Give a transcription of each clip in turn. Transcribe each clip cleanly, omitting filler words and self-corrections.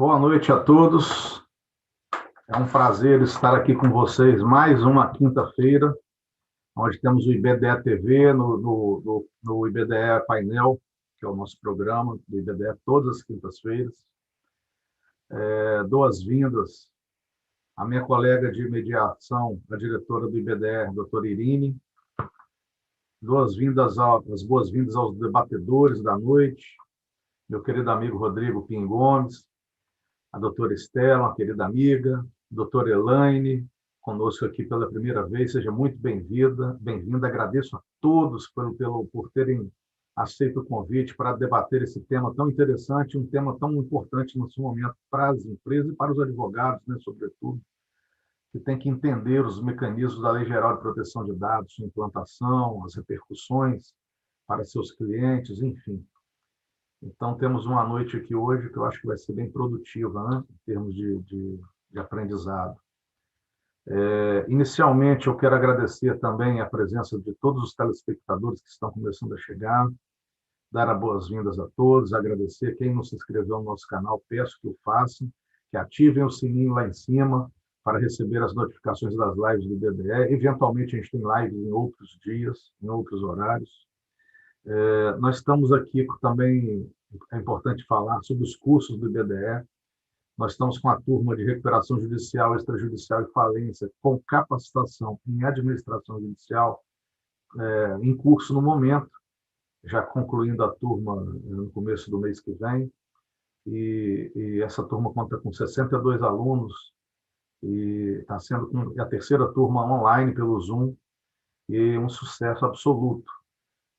Boa noite a todos. É um prazer estar aqui com vocês mais uma quinta-feira, onde temos o IBDE TV, no IBDE Painel, que é o nosso programa do IBDE, todas as quintas-feiras. Boas-vindas à minha colega de mediação, a diretora do IBDE, doutora Irine. Boas-vindas aos debatedores da noite, meu querido amigo Rodrigo Pinho Gomes, a doutora Estela, uma querida amiga, a doutora Elaine, conosco aqui pela primeira vez, seja muito bem-vinda. Agradeço a todos por terem aceito o convite para debater esse tema tão interessante, um tema tão importante nesse momento para as empresas e para os advogados, né, sobretudo, que têm que entender os mecanismos da Lei Geral de Proteção de Dados, sua implantação, as repercussões para seus clientes, enfim. Então, temos uma noite aqui hoje que eu acho que vai ser bem produtiva, né, em termos de aprendizado. Inicialmente, eu quero agradecer também a presença de todos os telespectadores que estão começando a chegar, dar as boas-vindas a todos, agradecer quem não se inscreveu no nosso canal, peço que o façam, que ativem o sininho lá em cima para receber as notificações das lives do BDE. Eventualmente, a gente tem lives em outros dias, em outros horários. Nós estamos aqui também, é importante falar sobre os cursos do IBDE. Nós estamos com a turma de recuperação judicial, extrajudicial e falência, com capacitação em administração judicial, em curso no momento, já concluindo a turma no começo do mês que vem. E essa turma conta com 62 alunos, e está sendo a terceira turma online pelo Zoom, e um sucesso absoluto.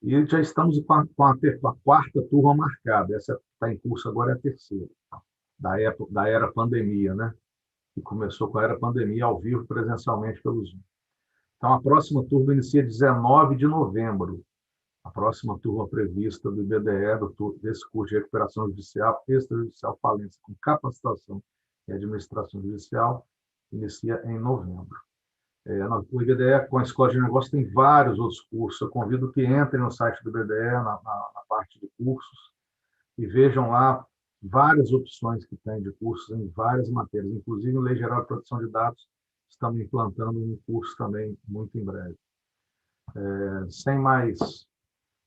E já estamos com a quarta turma marcada. Essa que está em curso agora é a terceira, da era pandemia, né? Que começou com a era pandemia ao vivo, presencialmente pelo Zoom. Então, a próxima turma inicia 19 de novembro. A próxima turma prevista do IBDE, desse curso de recuperação judicial, extrajudicial, falência, com capacitação em administração judicial, inicia em novembro. O IBDE, com a Escola de Negócios, tem vários outros cursos. Eu convido que entrem no site do IBDE, na parte de cursos, e vejam lá várias opções que tem de cursos em várias matérias, inclusive em Lei Geral de Proteção de Dados, estamos implantando um curso também muito em breve. Sem mais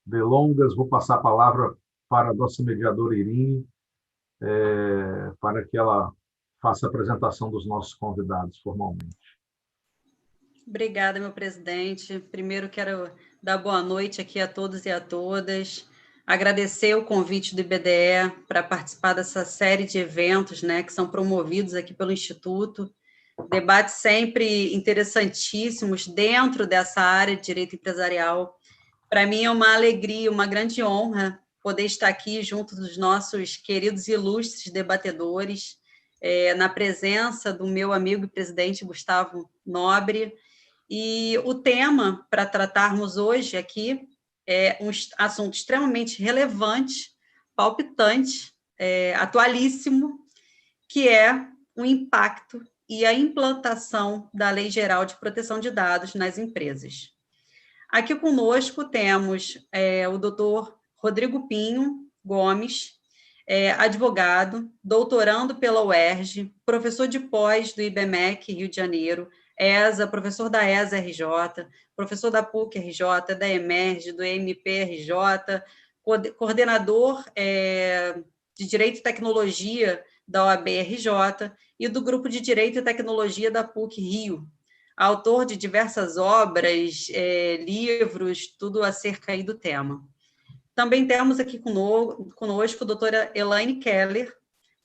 delongas, vou passar a palavra para a nossa mediadora Irine, para que ela faça a apresentação dos nossos convidados formalmente. Obrigada, meu presidente. Primeiro, quero dar boa noite aqui a todos e a todas. Agradecer o convite do IBDE para participar dessa série de eventos, né, que são promovidos aqui pelo Instituto. Debates sempre interessantíssimos dentro dessa área de direito empresarial. Para mim é uma alegria, uma grande honra poder estar aqui junto dos nossos queridos e ilustres debatedores, na presença do meu amigo e presidente Gustavo Nobre. E o tema para tratarmos hoje aqui é um assunto extremamente relevante, palpitante, atualíssimo, que é o impacto e a implantação da Lei Geral de Proteção de Dados nas empresas. Aqui conosco temos o doutor Rodrigo Pinho Gomes, advogado, doutorando pela UERJ, professor de pós do IBMEC, Rio de Janeiro, ESA, professor da ESA RJ, professor da PUC RJ, da EMERGE, do MP RJ, coordenador de Direito e Tecnologia da OAB RJ e do Grupo de Direito e Tecnologia da PUC Rio, autor de diversas obras, livros, tudo acerca aí do tema. Também temos aqui conosco a doutora Elaine Keller,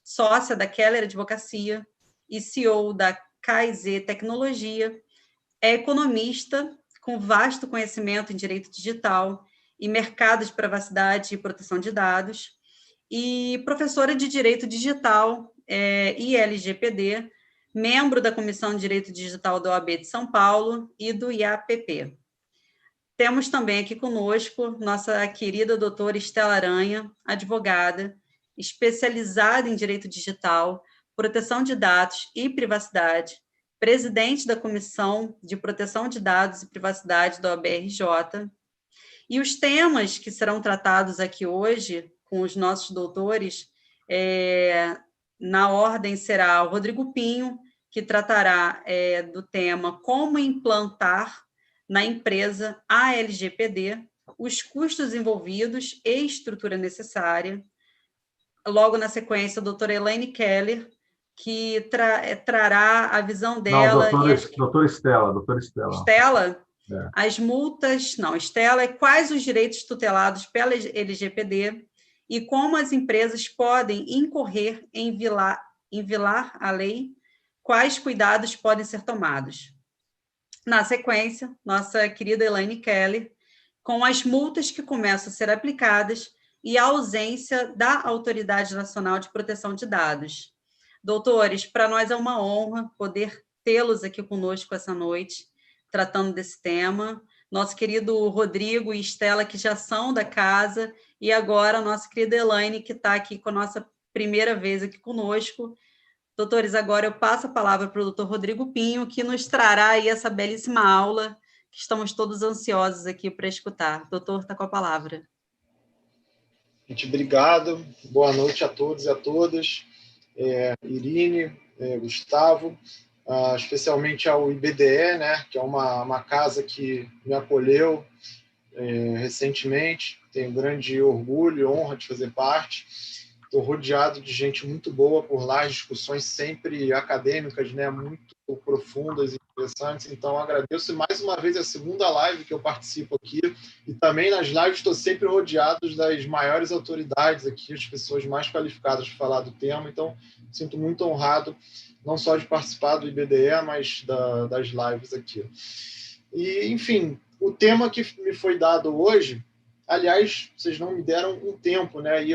sócia da Keller Advocacia e CEO da KZ Tecnologia, é economista com vasto conhecimento em direito digital e mercado de privacidade e proteção de dados, e professora de Direito Digital e LGPD, membro da Comissão de Direito Digital da OAB de São Paulo e do IAPP. Temos também aqui conosco nossa querida doutora Estela Aranha, advogada, especializada em Direito Digital, Proteção de Dados e Privacidade, presidente da Comissão de Proteção de Dados e Privacidade da OAB-RJ. E os temas que serão tratados aqui hoje com os nossos doutores Na ordem será o Rodrigo Pinho, que tratará do tema como implantar na empresa a LGPD, os custos envolvidos e estrutura necessária. Logo na sequência, a doutora Elaine Keller, que trará a visão dela. Não, doutora Estela. Estela? É. As multas. Não, Estela é quais os direitos tutelados pela LGPD e como as empresas podem incorrer em violar a lei, quais cuidados podem ser tomados. Na sequência, nossa querida Elaine Keller, com as multas que começam a ser aplicadas e a ausência da Autoridade Nacional de Proteção de Dados. Doutores, para nós é uma honra poder tê-los aqui conosco essa noite, tratando desse tema. Nosso querido Rodrigo e Estela, que já são da casa, e agora a nossa querida Elaine, que está aqui com a nossa primeira vez aqui conosco. Doutores, agora eu passo a palavra para o doutor Rodrigo Pinho, que nos trará aí essa belíssima aula, que estamos todos ansiosos aqui para escutar. Doutor, está com a palavra. Gente, obrigado. Boa noite a todos e a todas. Irine, Gustavo, especialmente ao IBDE, né, que é uma casa que me acolheu recentemente. Tenho grande orgulho e honra de fazer parte. Estou rodeado de gente muito boa por lá, discussões sempre acadêmicas, né, muito profundas e interessantes. Então, agradeço mais uma vez a segunda live que eu participo aqui. E também nas lives estou sempre rodeado das maiores autoridades aqui, as pessoas mais qualificadas para falar do tema. Então, sinto muito honrado, não só de participar do IBDE, mas das lives aqui. E, enfim, o tema que me foi dado hoje, aliás, vocês não me deram um tempo, né? E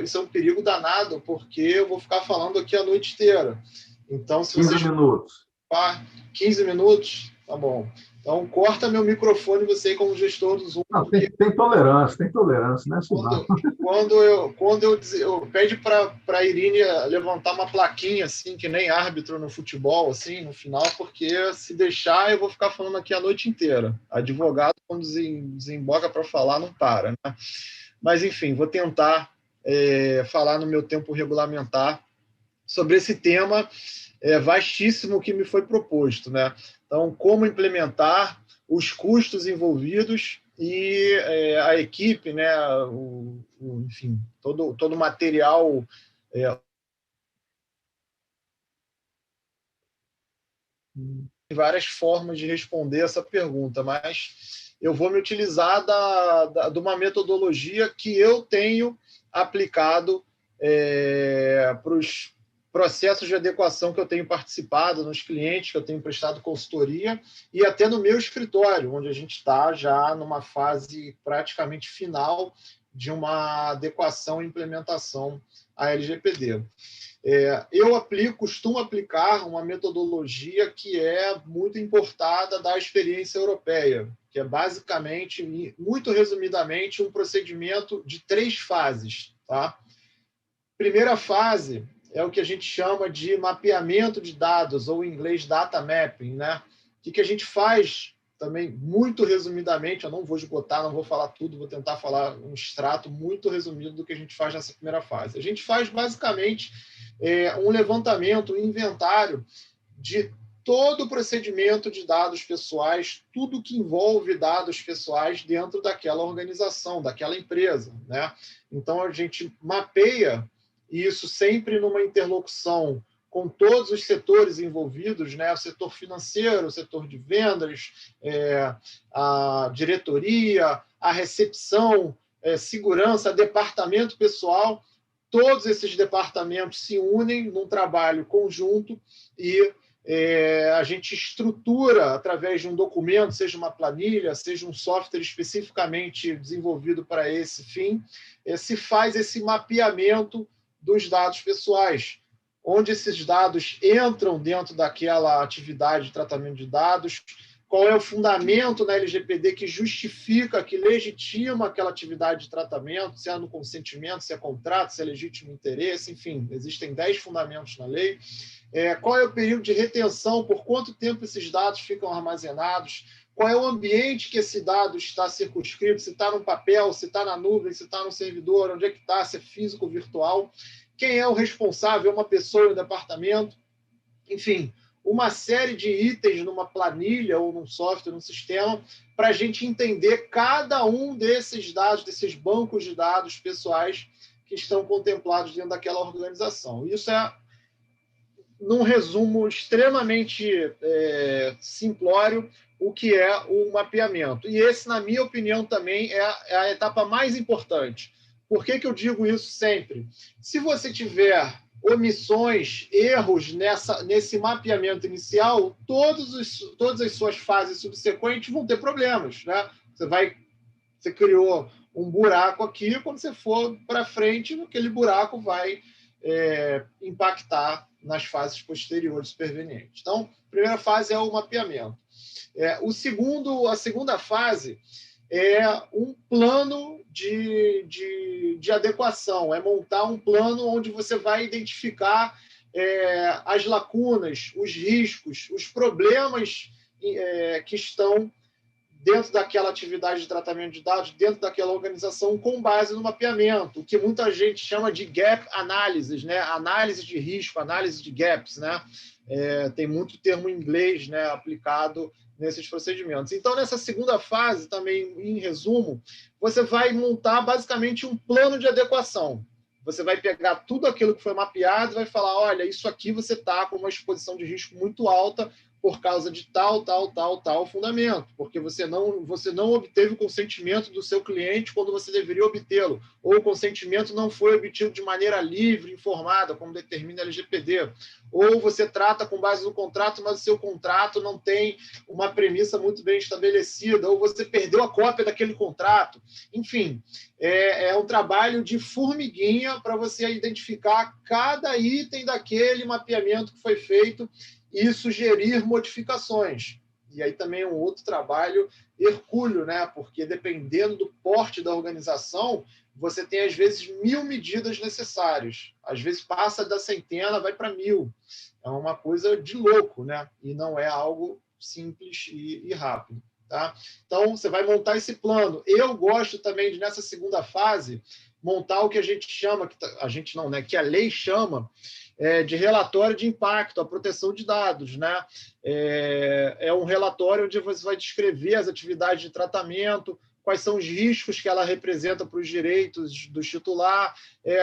isso é um perigo danado, porque eu vou ficar falando aqui a noite inteira. Então, se 15 minutos. 15 minutos? Tá bom. Então, corta meu microfone, você como gestor do Zoom. Não, tem tolerância, né? Quando eu pede para a Irine levantar uma plaquinha, assim, que nem árbitro no futebol, assim, no final, porque se deixar, eu vou ficar falando aqui a noite inteira. Advogado, quando desemboca para falar, não para, né? Mas, enfim, vou tentar falar no meu tempo regulamentar sobre esse tema vastíssimo que me foi proposto, né? Então, como implementar, os custos envolvidos e a equipe, né? Enfim, todo o material várias formas de responder essa pergunta, mas eu vou me utilizar de uma metodologia que eu tenho aplicado para os processos de adequação que eu tenho participado, nos clientes que eu tenho prestado consultoria e até no meu escritório, onde a gente está já numa fase praticamente final de uma adequação e implementação à LGPD. Eu costumo aplicar uma metodologia que é muito importada da experiência europeia, que é basicamente, muito resumidamente, um procedimento de 3 fases. Tá? Primeira fase é o que a gente chama de mapeamento de dados, ou em inglês data mapping, né? O que a gente faz também, muito resumidamente, eu não vou esgotar, não vou falar tudo, vou tentar falar um extrato muito resumido do que a gente faz nessa primeira fase. A gente faz, basicamente, um levantamento, um inventário de todo o procedimento de dados pessoais, tudo que envolve dados pessoais dentro daquela organização, daquela empresa, né? Então, a gente mapeia isso sempre numa interlocução com todos os setores envolvidos, né? O setor financeiro, o setor de vendas, a diretoria, a recepção, segurança, departamento pessoal. Todos esses departamentos se unem num trabalho conjunto e a gente estrutura através de um documento, seja uma planilha, seja um software especificamente desenvolvido para esse fim, se faz esse mapeamento dos dados pessoais, onde esses dados entram dentro daquela atividade de tratamento de dados, qual é o fundamento na LGPD que justifica, que legitima aquela atividade de tratamento, se é no consentimento, se é contrato, se é legítimo interesse, enfim, existem 10 fundamentos na lei. Qual é o período de retenção, por quanto tempo esses dados ficam armazenados, qual é o ambiente que esse dado está circunscrito, se está no papel, se está na nuvem, se está no servidor, onde é que está, se é físico ou virtual. quem é o responsável, uma pessoa no departamento, enfim, uma série de itens numa planilha ou num software, num sistema, para a gente entender cada um desses dados, desses bancos de dados pessoais que estão contemplados dentro daquela organização. Isso é, num resumo extremamente simplório, o que é o mapeamento. E esse, na minha opinião, também é a etapa mais importante. Por que eu digo isso sempre? Se você tiver omissões, erros nesse mapeamento inicial, todas as suas fases subsequentes vão ter problemas, né? Você criou um buraco aqui, quando você for para frente, aquele buraco vai impactar nas fases posteriores supervenientes. Então, a primeira fase é o mapeamento. A segunda fase é um plano de adequação, é montar um plano onde você vai identificar as lacunas, os riscos, os problemas que estão dentro daquela atividade de tratamento de dados, dentro daquela organização, com base no mapeamento, o que muita gente chama de gap analysis, né? Análise de risco, análise de gaps, né? Tem muito termo em inglês, né, aplicado nesses procedimentos. Então, nessa segunda fase, também, em resumo, você vai montar basicamente um plano de adequação. Você vai pegar tudo aquilo que foi mapeado e vai falar, olha, isso aqui você está com uma exposição de risco muito alta por causa de tal fundamento, porque você não obteve o consentimento do seu cliente quando você deveria obtê-lo, ou o consentimento não foi obtido de maneira livre, informada, como determina a LGPD, ou você trata com base no contrato, mas o seu contrato não tem uma premissa muito bem estabelecida, ou você perdeu a cópia daquele contrato. Enfim, é um trabalho de formiguinha para você identificar cada item daquele mapeamento que foi feito e sugerir modificações. E aí também é um outro trabalho hercúleo, né? Porque dependendo do porte da organização, você tem, às vezes, 1000 medidas necessárias. Às vezes passa da centena, vai para 1000. É uma coisa de louco, né? E não é algo simples e rápido. Tá? Então, você vai montar esse plano. Eu gosto também de, nessa segunda fase, montar o que a gente chama, que a lei chama, de relatório de impacto, a proteção de dados, né? É um relatório onde você vai descrever as atividades de tratamento, quais são os riscos que ela representa para os direitos do titular,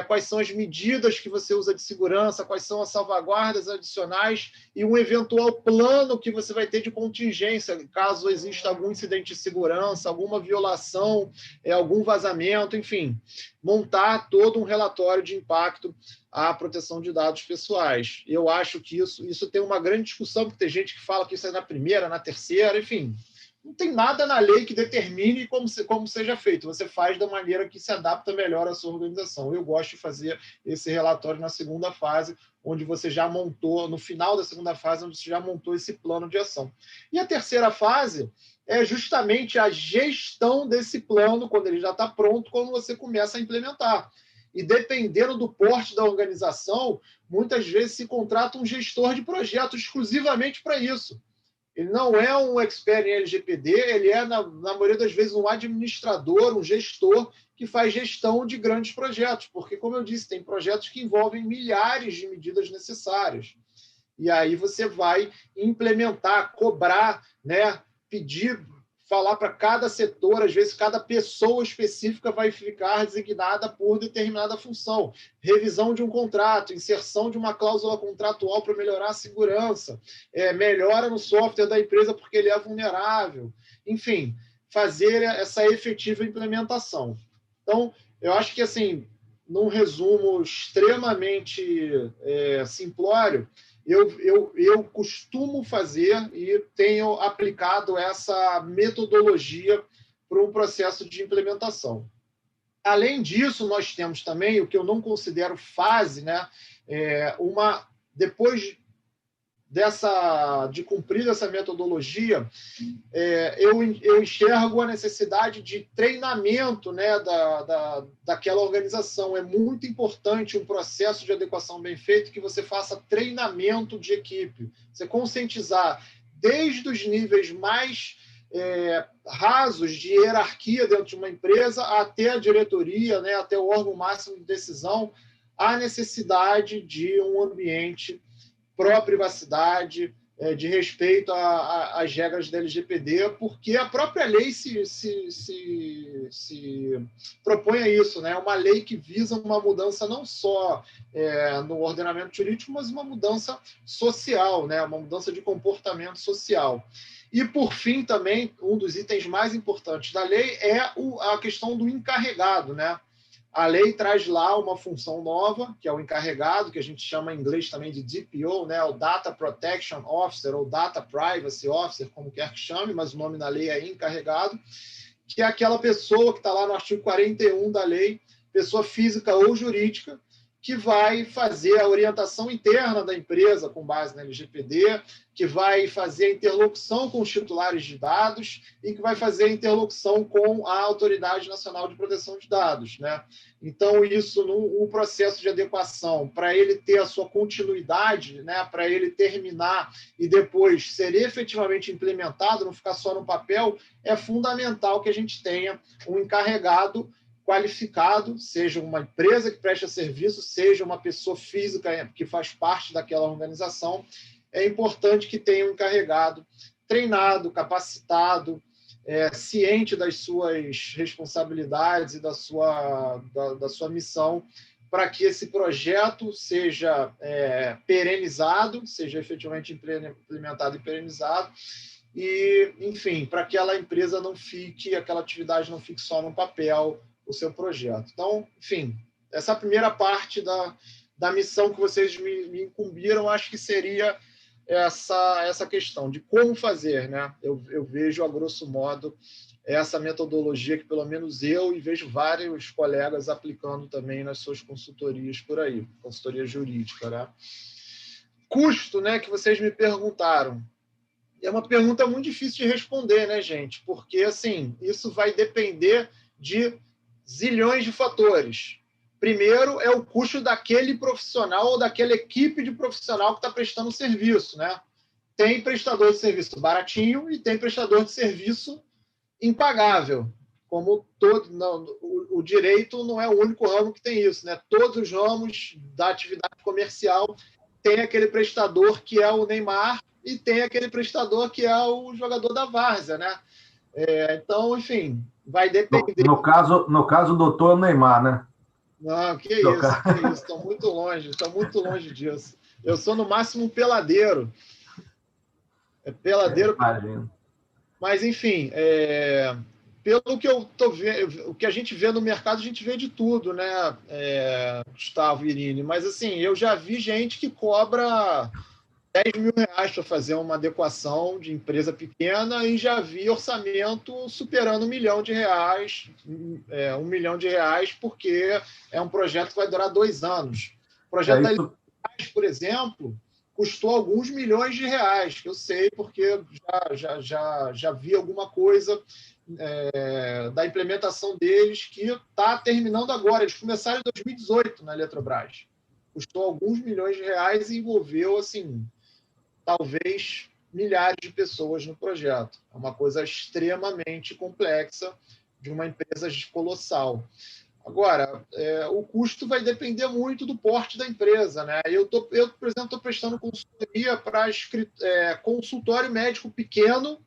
quais são as medidas que você usa de segurança, quais são as salvaguardas adicionais e um eventual plano que você vai ter de contingência, caso exista algum incidente de segurança, alguma violação, algum vazamento, enfim, montar todo um relatório de impacto à proteção de dados pessoais. Eu acho que isso tem uma grande discussão, porque tem gente que fala que isso é na primeira, na terceira, enfim. Não tem nada na lei que determine como seja feito. Você faz da maneira que se adapta melhor à sua organização. Eu gosto de fazer esse relatório na segunda fase, onde você já montou, no final da segunda fase, onde você já montou esse plano de ação. E a terceira fase é justamente a gestão desse plano, quando ele já está pronto, quando você começa a implementar. E dependendo do porte da organização, muitas vezes se contrata um gestor de projeto exclusivamente para isso. Ele não é um expert em LGPD, ele é, na maioria das vezes, um administrador, um gestor que faz gestão de grandes projetos, porque, como eu disse, tem projetos que envolvem milhares de medidas necessárias. E aí você vai implementar, cobrar, né, pedir, falar para cada setor, às vezes cada pessoa específica vai ficar designada por determinada função. Revisão de um contrato, inserção de uma cláusula contratual para melhorar a segurança, melhora no software da empresa porque ele é vulnerável. Enfim, fazer essa efetiva implementação. Então, eu acho que, assim, num resumo extremamente simplório, eu costumo fazer e tenho aplicado essa metodologia para um processo de implementação. Além disso, nós temos também o que eu não considero fase, né? Depois de cumprir essa metodologia, eu enxergo a necessidade de treinamento, né, daquela organização. É muito importante um processo de adequação bem feito, que você faça treinamento de equipe. Você conscientizar desde os níveis mais rasos de hierarquia dentro de uma empresa até a diretoria, né, até o órgão máximo de decisão, a necessidade de um ambiente pró-privacidade, de respeito às regras da LGPD, porque a própria lei se propõe a isso, né? Uma lei que visa uma mudança não só no ordenamento jurídico, mas uma mudança social, né? Uma mudança de comportamento social. E, por fim, também, um dos itens mais importantes da lei é a questão do encarregado, né? A lei traz lá uma função nova, que é o encarregado, que a gente chama em inglês também de DPO, né? O Data Protection Officer, ou Data Privacy Officer, como quer que chame, mas o nome na lei é encarregado, que é aquela pessoa que está lá no artigo 41 da lei, pessoa física ou jurídica, que vai fazer a orientação interna da empresa com base na LGPD, que vai fazer a interlocução com os titulares de dados e que vai fazer a interlocução com a Autoridade Nacional de Proteção de Dados, né? Então, isso, no processo de adequação, para ele ter a sua continuidade, né, para ele terminar e depois ser efetivamente implementado, não ficar só no papel, é fundamental que a gente tenha um encarregado qualificado, seja uma empresa que presta serviço, seja uma pessoa física que faz parte daquela organização. É importante que tenha um encarregado treinado, capacitado, ciente das suas responsabilidades e da sua missão, para que esse projeto seja perenizado, seja efetivamente implementado e perenizado, e, enfim, para que aquela empresa não fique, aquela atividade não fique só no papel, o seu projeto. Então, enfim, essa primeira parte da missão que vocês me incumbiram, acho que seria essa questão de como fazer, né? Eu vejo, a grosso modo, essa metodologia que, pelo menos eu, e vejo vários colegas aplicando também nas suas consultorias por aí, consultoria jurídica, né? Custo, né, que vocês me perguntaram. É uma pergunta muito difícil de responder, né, gente? Porque, assim, isso vai depender de zilhões de fatores. Primeiro é o custo daquele profissional ou daquela equipe de profissional que está prestando serviço, né? Tem prestador de serviço baratinho e tem prestador de serviço impagável. Como todo, não, o direito não é o único ramo que tem isso, né? Todos os ramos da atividade comercial tem aquele prestador que é o Neymar e tem aquele prestador que é o jogador da várzea, né? Então, enfim, vai depender. No caso, o doutor Neymar, né? Não, que isso, estou muito longe disso. Eu sou, no máximo, um peladeiro. Peladeiro. Mas, enfim, pelo que eu estou vendo, o que a gente vê no mercado, a gente vê de tudo, né, Gustavo e Irine? Mas, assim, eu já vi gente que cobra 10 mil reais para fazer uma adequação de empresa pequena e já vi orçamento superando R$1 milhão, 1 milhão de reais, porque é um projeto que vai durar 2 anos. O projeto da Libertraz, por exemplo, custou alguns milhões de reais, que eu sei porque já vi alguma coisa da implementação deles que está terminando agora. Eles começaram em 2018 na Eletrobras. Custou alguns milhões de reais e envolveu, assim, talvez milhares de pessoas no projeto. É uma coisa extremamente complexa de uma empresa colossal. Agora, o custo vai depender muito do porte da empresa, né? Eu por exemplo, estou prestando consultoria para consultório médico pequeno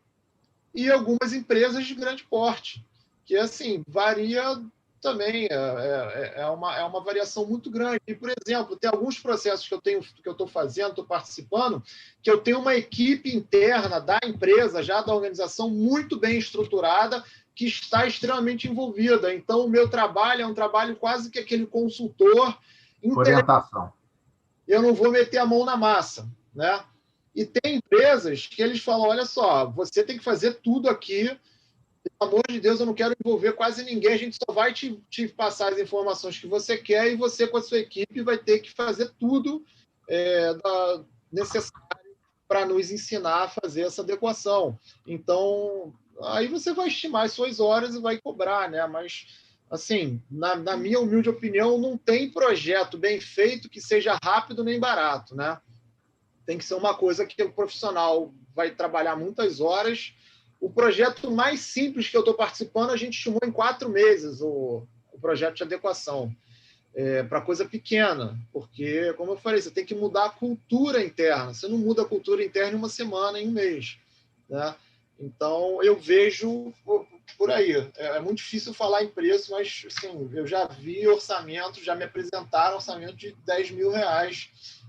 e algumas empresas de grande porte, que, assim, varia também, é uma variação muito grande. E, por exemplo, tem alguns processos que eu estou fazendo, estou participando, que eu tenho uma equipe interna da empresa, já da organização, muito bem estruturada, que está extremamente envolvida. Então, o meu trabalho é um trabalho quase que aquele consultor. Orientação. Eu não vou meter a mão na massa, né? E tem empresas que eles falam, olha só, você tem que fazer tudo aqui, pelo amor de Deus, eu não quero envolver quase ninguém, a gente só vai te passar as informações que você quer e você, com a sua equipe, vai ter que fazer tudo necessário para nos ensinar a fazer essa adequação. Então, aí você vai estimar as suas horas e vai cobrar, né? Mas, assim, na minha humilde opinião, não tem projeto bem feito que seja rápido nem barato, né? Tem que ser uma coisa que o profissional vai trabalhar muitas horas. O projeto mais simples que eu estou participando, a gente estimou em 4 meses o projeto de adequação. para coisa pequena, porque, como eu falei, você tem que mudar a cultura interna. Você não muda a cultura interna em uma semana, em um mês, né? Então, eu vejo por aí. É muito difícil falar em preço, mas assim, eu já vi orçamento, já me apresentaram orçamento de R$ 10.000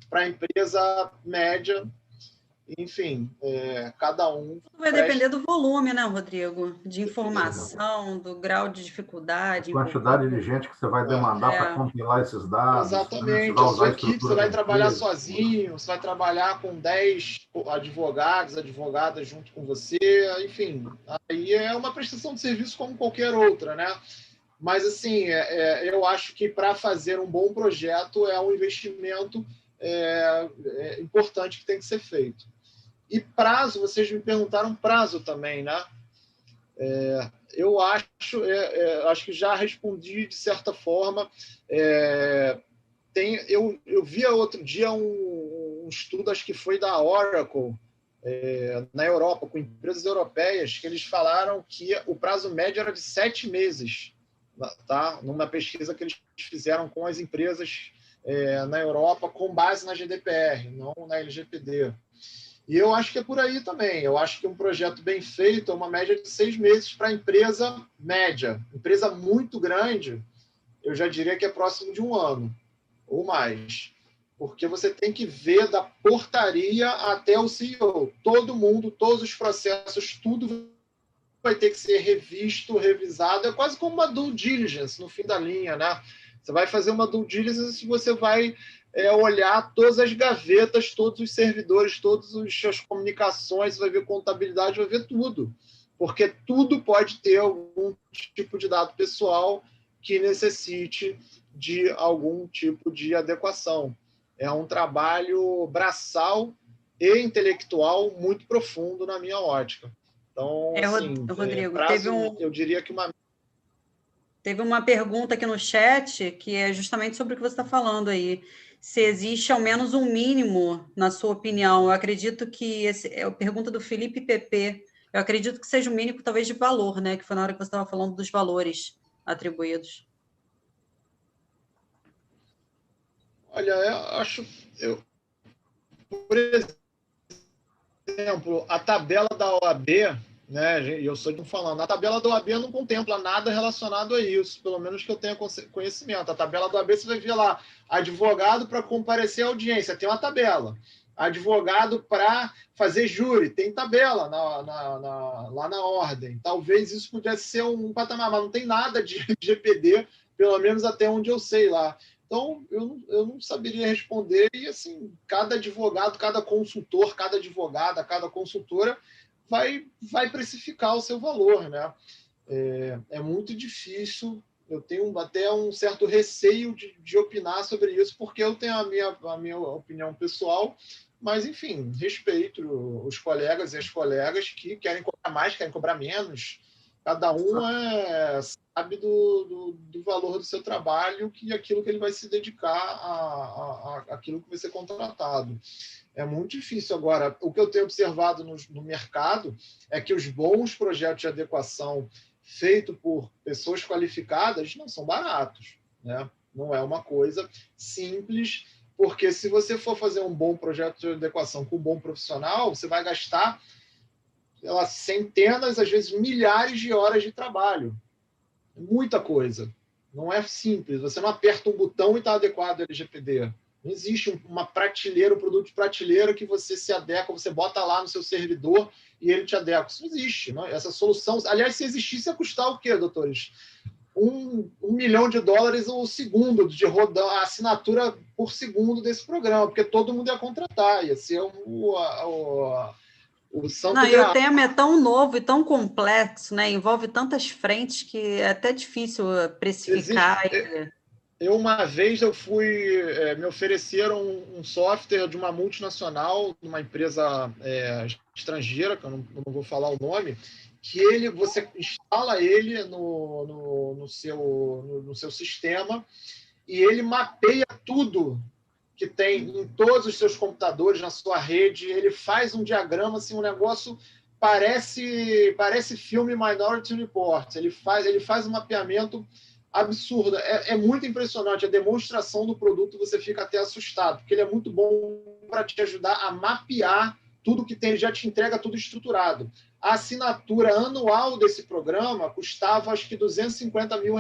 para empresa média. Enfim, cada um... Tudo vai depender do volume, né, Rodrigo? De Exatamente. informação, do grau de dificuldade. A quantidade de gente que você vai demandar para compilar esses dados, né? Você Exatamente. vai A usar sua a equipe, você estrutura da vai trabalhar empresa. sozinho, você vai trabalhar com 10 advogados, advogadas junto com você, enfim. Aí é uma prestação de serviço como qualquer outra, né? Mas, assim, eu acho que para fazer um bom projeto é um investimento importante que tem que ser feito. E prazo, vocês me perguntaram prazo também, né? Eu acho que já respondi de certa forma. Eu vi outro dia um estudo, acho que foi da Oracle, na Europa, com empresas europeias, que eles falaram que o prazo médio era de 7 meses, tá? Numa pesquisa que eles fizeram com as empresas na Europa, com base na GDPR, não na LGPD. E eu acho que é por aí também. Eu acho que um projeto bem feito é uma média de 6 meses para a empresa média. Empresa muito grande, eu já diria que é próximo de 1 ano ou mais. Porque você tem que ver da portaria até o CEO. Todo mundo, todos os processos, tudo vai ter que ser revisto, revisado. É quase como uma due diligence no fim da linha, né? Você vai fazer uma due diligence e você vai olhar todas as gavetas, todos os servidores, todas as comunicações, você vai ver contabilidade, vai ver tudo. Porque tudo pode ter algum tipo de dado pessoal que necessite de algum tipo de adequação. É um trabalho braçal e intelectual muito profundo na minha ótica. Então, assim, Rodrigo, prazo, eu diria que Teve uma pergunta aqui no chat que é justamente sobre o que você está falando aí. Se existe ao menos um mínimo, na sua opinião. Eu acredito que é a pergunta do Felipe PP. Eu acredito que seja o mínimo, talvez, de valor, né? Que foi na hora que você estava falando dos valores atribuídos. Olha, por exemplo, a tabela da OAB, né? Eu sou de falando, a tabela da OAB não contempla nada relacionado a isso, pelo menos que eu tenha conhecimento. A tabela da OAB você vai ver lá, advogado para comparecer à audiência, tem uma tabela. Advogado para fazer júri, tem tabela lá na ordem. Talvez isso pudesse ser um patamar, mas não tem nada de GPD, pelo menos até onde eu sei lá. Então, eu não saberia responder. E, assim, cada advogado, cada consultor, cada advogada, cada consultora vai precificar o seu valor, né? É muito difícil. Eu tenho até um certo receio de opinar sobre isso, porque eu tenho a minha opinião pessoal, mas, enfim, respeito os colegas e as colegas que querem cobrar mais, querem cobrar menos. Cada um sabe do valor do seu trabalho e aquilo que ele vai se dedicar àquilo que vai ser contratado. É muito difícil. Agora, o que eu tenho observado no mercado é que os bons projetos de adequação feitos por pessoas qualificadas não são baratos, né? Não é uma coisa simples, porque se você for fazer um bom projeto de adequação com um bom profissional, você vai gastar centenas, às vezes milhares de horas de trabalho. Muita coisa. Não é simples. Você não aperta um botão e está adequado ao LGPD. Não existe uma prateleira, um produto de prateleira que você se adequa, você bota lá no seu servidor e ele te adequa. Isso não existe. Não? Essa solução... Aliás, se existisse, ia custar o quê, doutores? $1 milhão o segundo de rodar a assinatura por segundo desse programa, porque todo mundo ia contratar. Ia ser o santo Não, e o graal. tema é tão novo e tão complexo, né? Envolve tantas frentes que é até difícil precificar. Uma vez me ofereceram um software de uma multinacional, de uma empresa estrangeira, que eu não vou falar o nome, que você instala ele no seu sistema e ele mapeia tudo que tem em todos os seus computadores, na sua rede. Ele faz um diagrama, assim, um negócio parece filme Minority Report. Ele faz um mapeamento absurda. É muito impressionante. A demonstração do produto, você fica até assustado, porque ele é muito bom para te ajudar a mapear tudo que tem, ele já te entrega tudo estruturado. A assinatura anual desse programa custava, acho que, R$250 mil.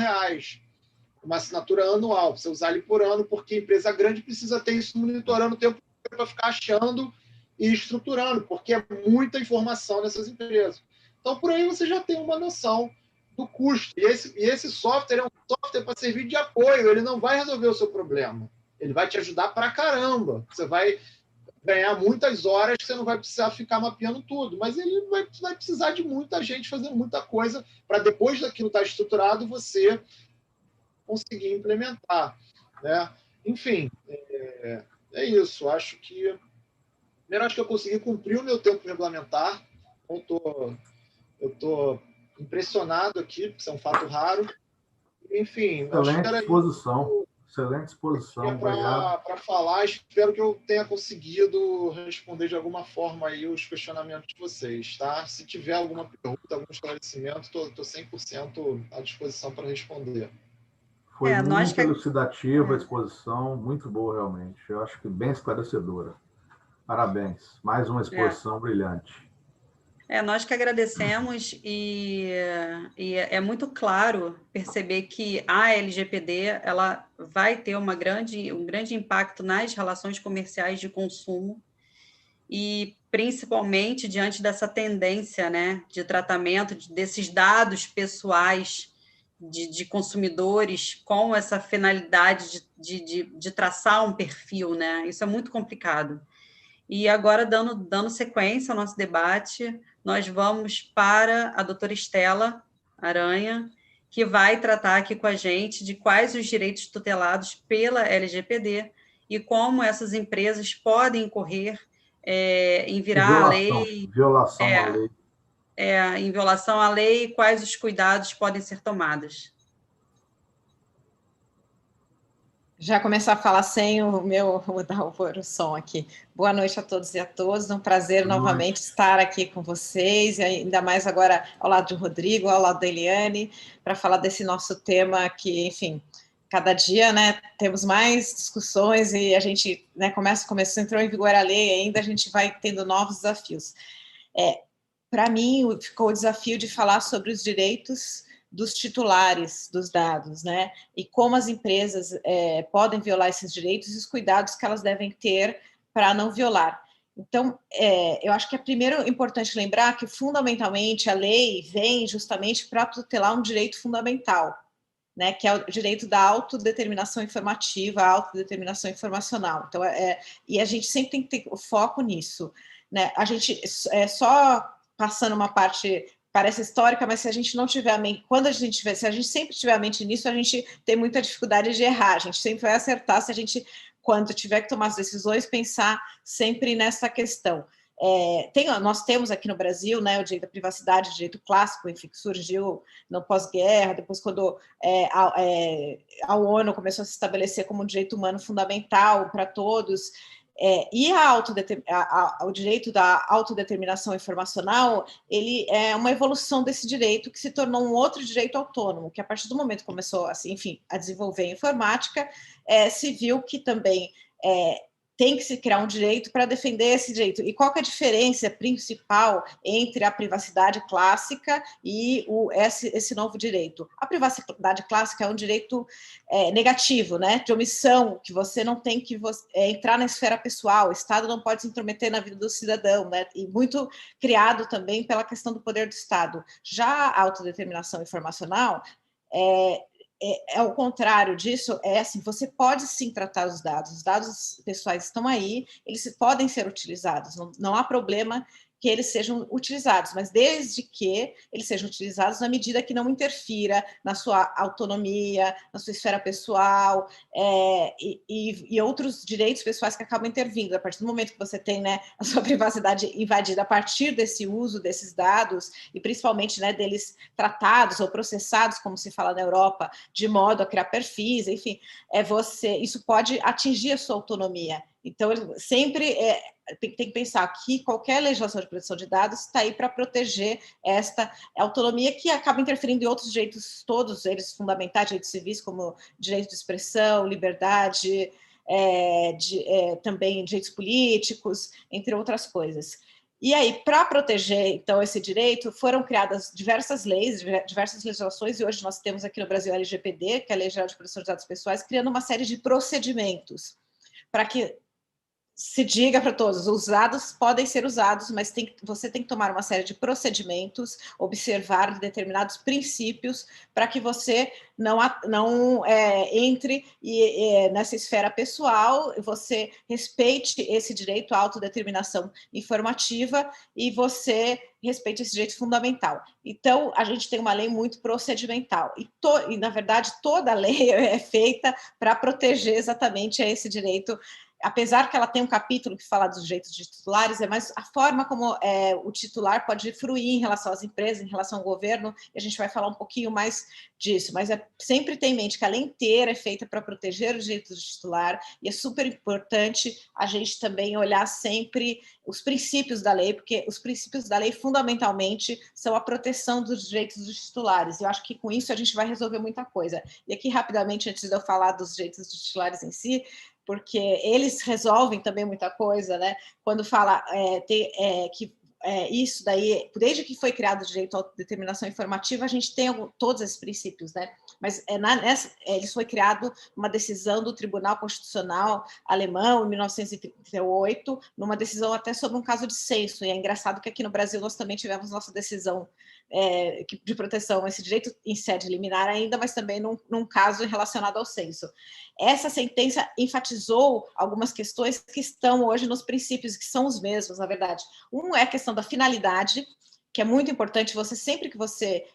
Uma assinatura anual, para você usar ele por ano, porque a empresa grande precisa ter isso monitorando o tempo para ficar achando e estruturando, porque é muita informação nessas empresas. Então, por aí você já tem uma noção do custo. E esse software é um software para servir de apoio, ele não vai resolver o seu problema. Ele vai te ajudar para caramba. Você vai ganhar muitas horas que você não vai precisar ficar mapeando tudo, mas ele vai precisar de muita gente fazendo muita coisa para depois daquilo estar estruturado, você conseguir implementar, né? Enfim, é isso. Acho que eu consegui cumprir o meu tempo regulamentar. Eu tô impressionado aqui, porque isso é um fato raro. Enfim, acho que era excelente exposição. Para falar, espero que eu tenha conseguido responder de alguma forma aí os questionamentos de vocês, tá? Se tiver alguma pergunta, algum esclarecimento, estou 100% à disposição para responder. Foi muito elucidativa a exposição, muito boa realmente. Eu acho que bem esclarecedora. Parabéns. Mais uma exposição brilhante. Nós que agradecemos e é muito claro perceber que a LGPD ela vai ter um grande impacto nas relações comerciais de consumo e principalmente diante dessa tendência, né, de tratamento desses dados pessoais de consumidores com essa finalidade de traçar um perfil, né? Isso é muito complicado. E agora, dando sequência ao nosso debate, nós vamos para a doutora Estela Aranha, que vai tratar aqui com a gente de quais os direitos tutelados pela LGPD e como essas empresas podem incorrer em virar a lei. Violação à lei. Em violação à lei e quais os cuidados podem ser tomados. Já começar a falar sem o meu... Vou dar o som aqui. Boa noite a todos e a todas. Um prazer novamente estar aqui com vocês, e ainda mais agora ao lado do Rodrigo, ao lado da Eliane, para falar desse nosso tema que, enfim, cada dia, né, temos mais discussões e a gente, né, entrou em vigor a lei e ainda a gente vai tendo novos desafios. Para mim, ficou o desafio de falar sobre os direitos dos titulares dos dados, né? E como as empresas podem violar esses direitos e os cuidados que elas devem ter para não violar. Então, eu acho que é primeiro importante lembrar que, fundamentalmente, a lei vem justamente para tutelar um direito fundamental, né? Que é o direito da autodeterminação informativa, a autodeterminação informacional. Então, e a gente sempre tem que ter o foco nisso, né? A gente só passando uma parte, parece histórica, mas se a gente não tiver a mente, se a gente sempre tiver a mente nisso, a gente tem muita dificuldade de errar, a gente sempre vai acertar se a gente, quando tiver que tomar as decisões, pensar sempre nessa questão. Nós temos aqui no Brasil, né, o direito da privacidade, o direito clássico, enfim, que surgiu no pós-guerra, depois quando a ONU começou a se estabelecer como um direito humano fundamental para todos. E o direito da autodeterminação informacional, ele é uma evolução desse direito que se tornou um outro direito autônomo, que a partir do momento que começou assim, enfim, a desenvolver a informática, se viu que também tem que se criar um direito para defender esse direito. E qual que é a diferença principal entre a privacidade clássica e esse novo direito? A privacidade clássica é um direito negativo, né, de omissão, que você não tem que entrar na esfera pessoal, o Estado não pode se intrometer na vida do cidadão, né, e muito criado também pela questão do poder do Estado. Já a autodeterminação informacional ao contrário disso, assim, você pode sim tratar os dados pessoais estão aí, eles podem ser utilizados, não há problema que eles sejam utilizados, mas desde que eles sejam utilizados na medida que não interfira na sua autonomia, na sua esfera pessoal, e outros direitos pessoais que acabam intervindo. A partir do momento que você tem, né, a sua privacidade invadida a partir desse uso desses dados, e principalmente, né, deles tratados ou processados, como se fala na Europa, de modo a criar perfis, enfim, isso pode atingir a sua autonomia. Então, sempre tem que pensar que qualquer legislação de proteção de dados está aí para proteger esta autonomia que acaba interferindo em outros direitos, todos eles fundamentais, direitos civis, como direito de expressão, liberdade, também direitos políticos, entre outras coisas. E aí, para proteger, então, esse direito, foram criadas diversas leis, diversas legislações, e hoje nós temos aqui no Brasil a LGPD, que é a Lei Geral de Proteção de Dados Pessoais, criando uma série de procedimentos para que se diga para todos, os dados podem ser usados, mas você tem que tomar uma série de procedimentos, observar determinados princípios para que você não entre nessa esfera pessoal, você respeite esse direito à autodeterminação informativa e você respeite esse direito fundamental. Então, a gente tem uma lei muito procedimental. E na verdade, toda a lei é feita para proteger exatamente esse direito, apesar que ela tem um capítulo que fala dos direitos de titulares, é mais a forma como o titular pode fruir em relação às empresas, em relação ao governo, e a gente vai falar um pouquinho mais disso, mas sempre tem em mente que a lei inteira é feita para proteger os direitos do titular, e é super importante a gente também olhar sempre os princípios da lei, porque os princípios da lei, fundamentalmente, são a proteção dos direitos dos titulares, e eu acho que com isso a gente vai resolver muita coisa. E aqui, rapidamente, antes de eu falar dos direitos dos titulares em si, porque eles resolvem também muita coisa, né? Quando fala que isso daí, desde que foi criado o direito à autodeterminação informativa, a gente tem todos esses princípios, né? Mas ele foi criado uma decisão do Tribunal Constitucional alemão, em 1938, numa decisão até sobre um caso de censo, e é engraçado que aqui no Brasil nós também tivemos nossa decisão de proteção, esse direito em sede liminar ainda, mas também num caso relacionado ao censo. Essa sentença enfatizou algumas questões que estão hoje nos princípios, que são os mesmos, na verdade. Um é a questão da finalidade, que é muito importante, sempre que você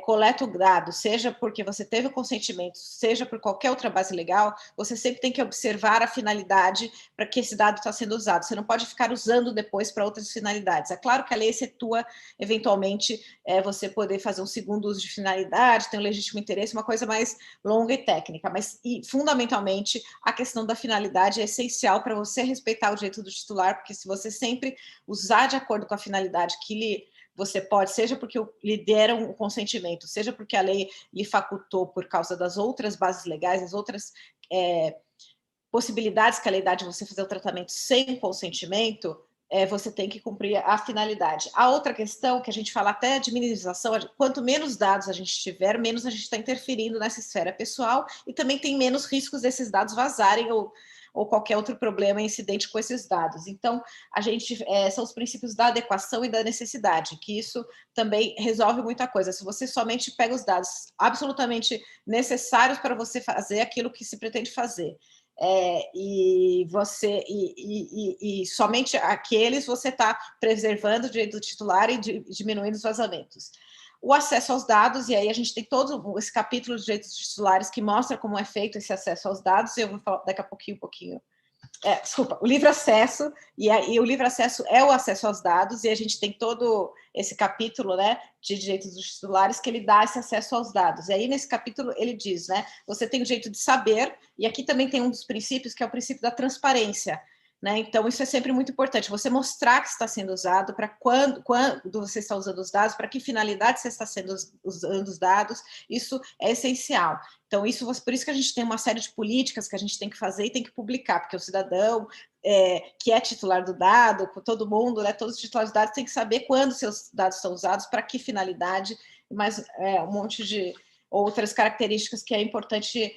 coleta o dado, seja porque você teve o consentimento, seja por qualquer outra base legal, você sempre tem que observar a finalidade para que esse dado está sendo usado. Você não pode ficar usando depois para outras finalidades. É claro que a lei excetua, eventualmente, você poder fazer um segundo uso de finalidade, ter um legítimo interesse, uma coisa mais longa e técnica, mas, fundamentalmente, a questão da finalidade é essencial para você respeitar o direito do titular, porque se você sempre usar de acordo com a finalidade que você pode, seja porque lhe deram o consentimento, seja porque a lei lhe facultou por causa das outras bases legais, as outras possibilidades que a lei dá de você fazer o tratamento sem consentimento, você tem que cumprir a finalidade. A outra questão, que a gente fala até de minimização, quanto menos dados a gente tiver, menos a gente está interferindo nessa esfera pessoal e também tem menos riscos desses dados vazarem ou qualquer outro problema incidente com esses dados. Então, são os princípios da adequação e da necessidade, que isso também resolve muita coisa. Se você somente pega os dados absolutamente necessários para você fazer aquilo que se pretende fazer, e somente aqueles você está preservando o direito do titular e diminuindo os vazamentos. O acesso aos dados, e aí a gente tem todo esse capítulo de direitos titulares que mostra como é feito esse acesso aos dados, e eu vou falar daqui a pouquinho. Desculpa, o livre acesso, e o livre acesso é o acesso aos dados, e a gente tem todo esse capítulo, né, de direitos dos titulares, que ele dá esse acesso aos dados. E aí, nesse capítulo, ele diz, né, você tem o direito de saber, e aqui também tem um dos princípios, que é o princípio da transparência, né? Então, isso é sempre muito importante, você mostrar que está sendo usado, para quando você está usando os dados, para que finalidade você está usando os dados, isso é essencial. Então, por isso que a gente tem uma série de políticas que a gente tem que fazer e tem que publicar, porque o cidadão que é titular do dado, todo mundo, né, todos os titulares do dado têm que saber quando seus dados são usados, para que finalidade, e mais um monte de outras características que é importante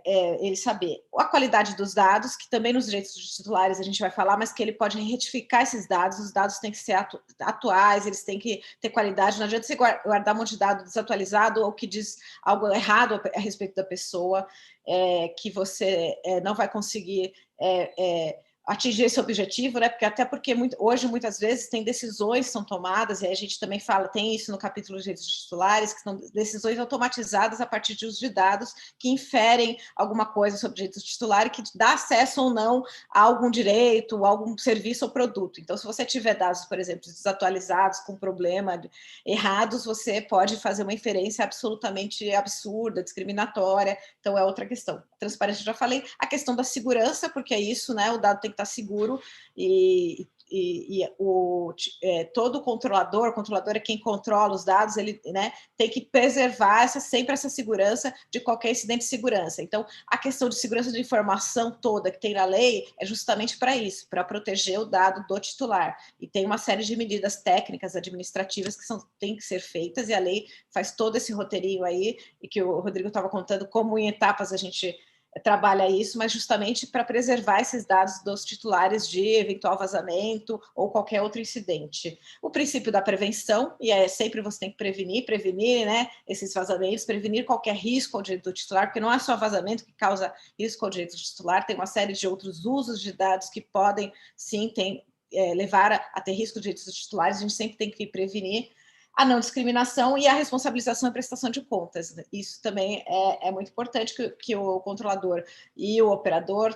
ele saber. A qualidade dos dados, que também nos direitos dos titulares a gente vai falar, mas que ele pode retificar esses dados, os dados têm que ser atuais, eles têm que ter qualidade, não adianta você guardar um monte de dado desatualizado ou que diz algo errado a respeito da pessoa, que você não vai conseguir atingir esse objetivo, né? Porque hoje, muitas vezes, tem decisões que são tomadas, e a gente também fala, tem isso no capítulo de direitos titulares, que são decisões automatizadas a partir de uso de dados que inferem alguma coisa sobre direitos titulares e que dá acesso ou não a algum direito, a algum serviço ou produto. Então, se você tiver dados, por exemplo, desatualizados, com problema, errados, você pode fazer uma inferência absolutamente absurda, discriminatória. Então, é outra questão. Transparência, já falei. A questão da segurança, porque é isso, né? O dado tem que estar seguro todo controlador é quem controla os dados, ele, né, tem que preservar sempre essa segurança de qualquer incidente de segurança. Então, a questão de segurança de informação toda que tem na lei é justamente para isso, para proteger o dado do titular. E tem uma série de medidas técnicas, administrativas que têm que ser feitas, e a lei faz todo esse roteirinho aí, e que o Rodrigo estava contando como em etapas a gente trabalha isso, mas justamente para preservar esses dados dos titulares de eventual vazamento ou qualquer outro incidente. O princípio da prevenção, e sempre você tem que prevenir, né, esses vazamentos, prevenir qualquer risco ao direito do titular, porque não é só vazamento que causa risco ao direito do titular, tem uma série de outros usos de dados que podem, sim, levar a ter risco de direitos dos titulares, a gente sempre tem que prevenir. A não discriminação e a responsabilização e prestação de contas. Isso também é muito importante que o controlador e o operador,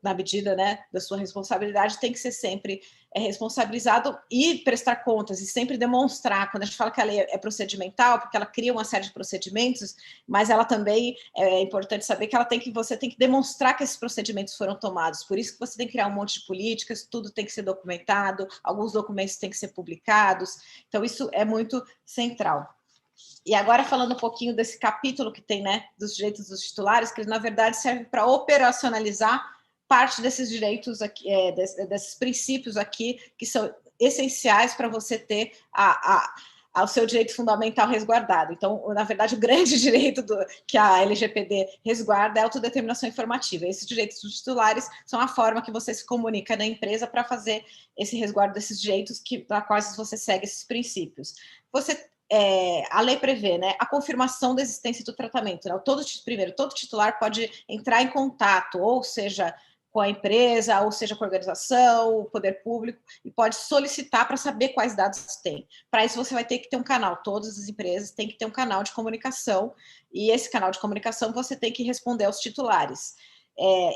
na medida, né, da sua responsabilidade, tem que ser sempre responsabilizado e prestar contas, e sempre demonstrar. Quando a gente fala que a lei é procedimental, porque ela cria uma série de procedimentos, mas ela também, é importante saber que você tem que demonstrar que esses procedimentos foram tomados. Por isso que você tem que criar um monte de políticas, tudo tem que ser documentado, alguns documentos têm que ser publicados. Então, isso é muito central. E agora, falando um pouquinho desse capítulo que tem, né, dos direitos dos titulares, que na verdade serve para operacionalizar parte desses direitos aqui, desses princípios aqui, que são essenciais para você ter o seu direito fundamental resguardado. Então, na verdade, o grande direito que a LGPD resguarda é a autodeterminação informativa. Esses direitos dos titulares são a forma que você se comunica na empresa para fazer esse resguardo desses direitos para quais você segue esses princípios. A lei prevê, né, a confirmação da existência do tratamento. Né? Primeiro, todo titular pode entrar em contato, ou seja, com a empresa, ou seja, com a organização, o poder público, e pode solicitar para saber quais dados tem. Para isso, você vai ter que ter um canal. Todas as empresas têm que ter um canal de comunicação, e esse canal de comunicação você tem que responder aos titulares.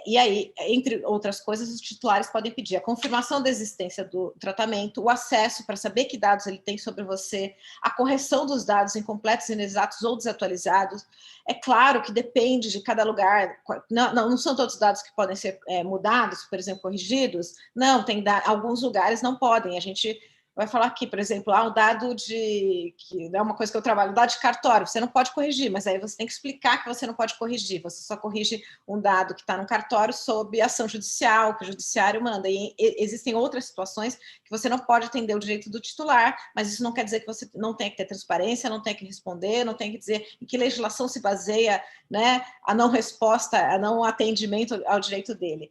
E aí, entre outras coisas, os titulares podem pedir a confirmação da existência do tratamento, o acesso para saber que dados ele tem sobre você, a correção dos dados incompletos, inexatos ou desatualizados. É claro que depende de cada lugar, não são todos os dados que podem ser mudados, por exemplo, corrigidos, não, alguns lugares não podem, a gente vai falar aqui, por exemplo, um dado que é uma coisa que eu trabalho, um dado de cartório, você não pode corrigir, mas aí você tem que explicar que você não pode corrigir, você só corrige um dado que está no cartório sob ação judicial, que o judiciário manda, e existem outras situações que você não pode atender o direito do titular, mas isso não quer dizer que você não tem que ter transparência, não tem que responder, não tem que dizer em que legislação se baseia, né, a não resposta, a não atendimento ao direito dele.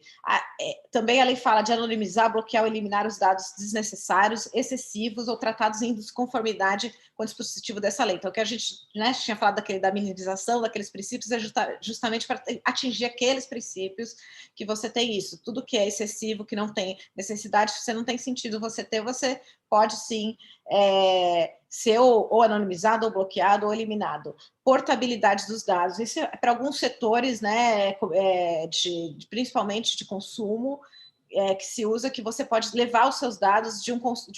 Também a lei fala de anonimizar, bloquear ou eliminar os dados desnecessários, excessivos ou tratados em desconformidade com o dispositivo dessa lei. Então, o que a gente, né, tinha falado da minimização, daqueles princípios, é justamente para atingir aqueles princípios que você tem isso. Tudo que é excessivo, que não tem necessidade, se você não tem sentido você pode sim ser ou anonimizado, ou bloqueado, ou eliminado. Portabilidade dos dados. Isso é para alguns setores, né, principalmente de consumo, que se usa, que você pode levar os seus dados de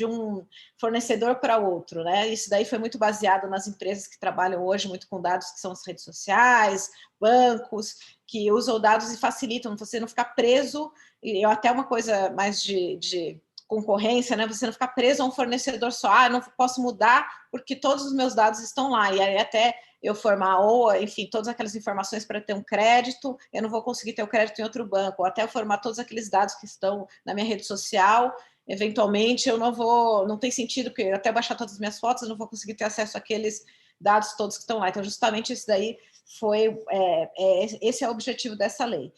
um fornecedor para outro, né? Isso daí foi muito baseado nas empresas que trabalham hoje muito com dados, que são as redes sociais, bancos, que usam dados e facilitam você não ficar preso, e até uma coisa mais de concorrência, né? Você não ficar preso a um fornecedor só, não posso mudar porque todos os meus dados estão lá, e aí até eu formar, ou, enfim, todas aquelas informações para ter um crédito, eu não vou conseguir ter o crédito em outro banco, ou até eu formar todos aqueles dados que estão na minha rede social, eventualmente eu não tem sentido, porque até baixar todas as minhas fotos, eu não vou conseguir ter acesso àqueles dados todos que estão lá. Então, justamente isso daí esse é o objetivo dessa lei.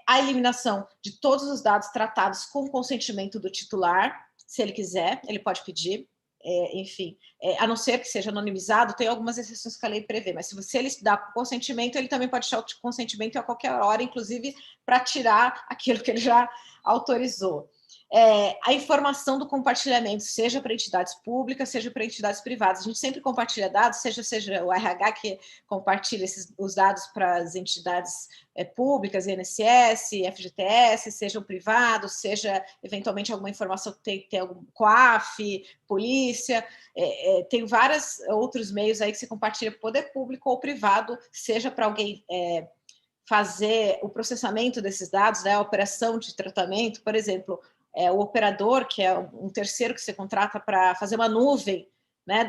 A eliminação de todos os dados tratados com consentimento do titular, se ele quiser, ele pode pedir, enfim, a não ser que seja anonimizado, tem algumas exceções que a lei prevê, mas se ele dá consentimento, ele também pode deixar o consentimento a qualquer hora, inclusive para tirar aquilo que ele já autorizou. A informação do compartilhamento, seja para entidades públicas, seja para entidades privadas. A gente sempre compartilha dados, seja o RH que compartilha os dados para as entidades públicas, INSS, FGTS, seja o privado, seja eventualmente alguma informação que tem que ter algum COAF, polícia, tem vários outros meios aí que se compartilha para o poder público ou privado, seja para alguém fazer o processamento desses dados, né, a operação de tratamento, por exemplo, o operador, que é um terceiro que você contrata para fazer uma nuvem, né,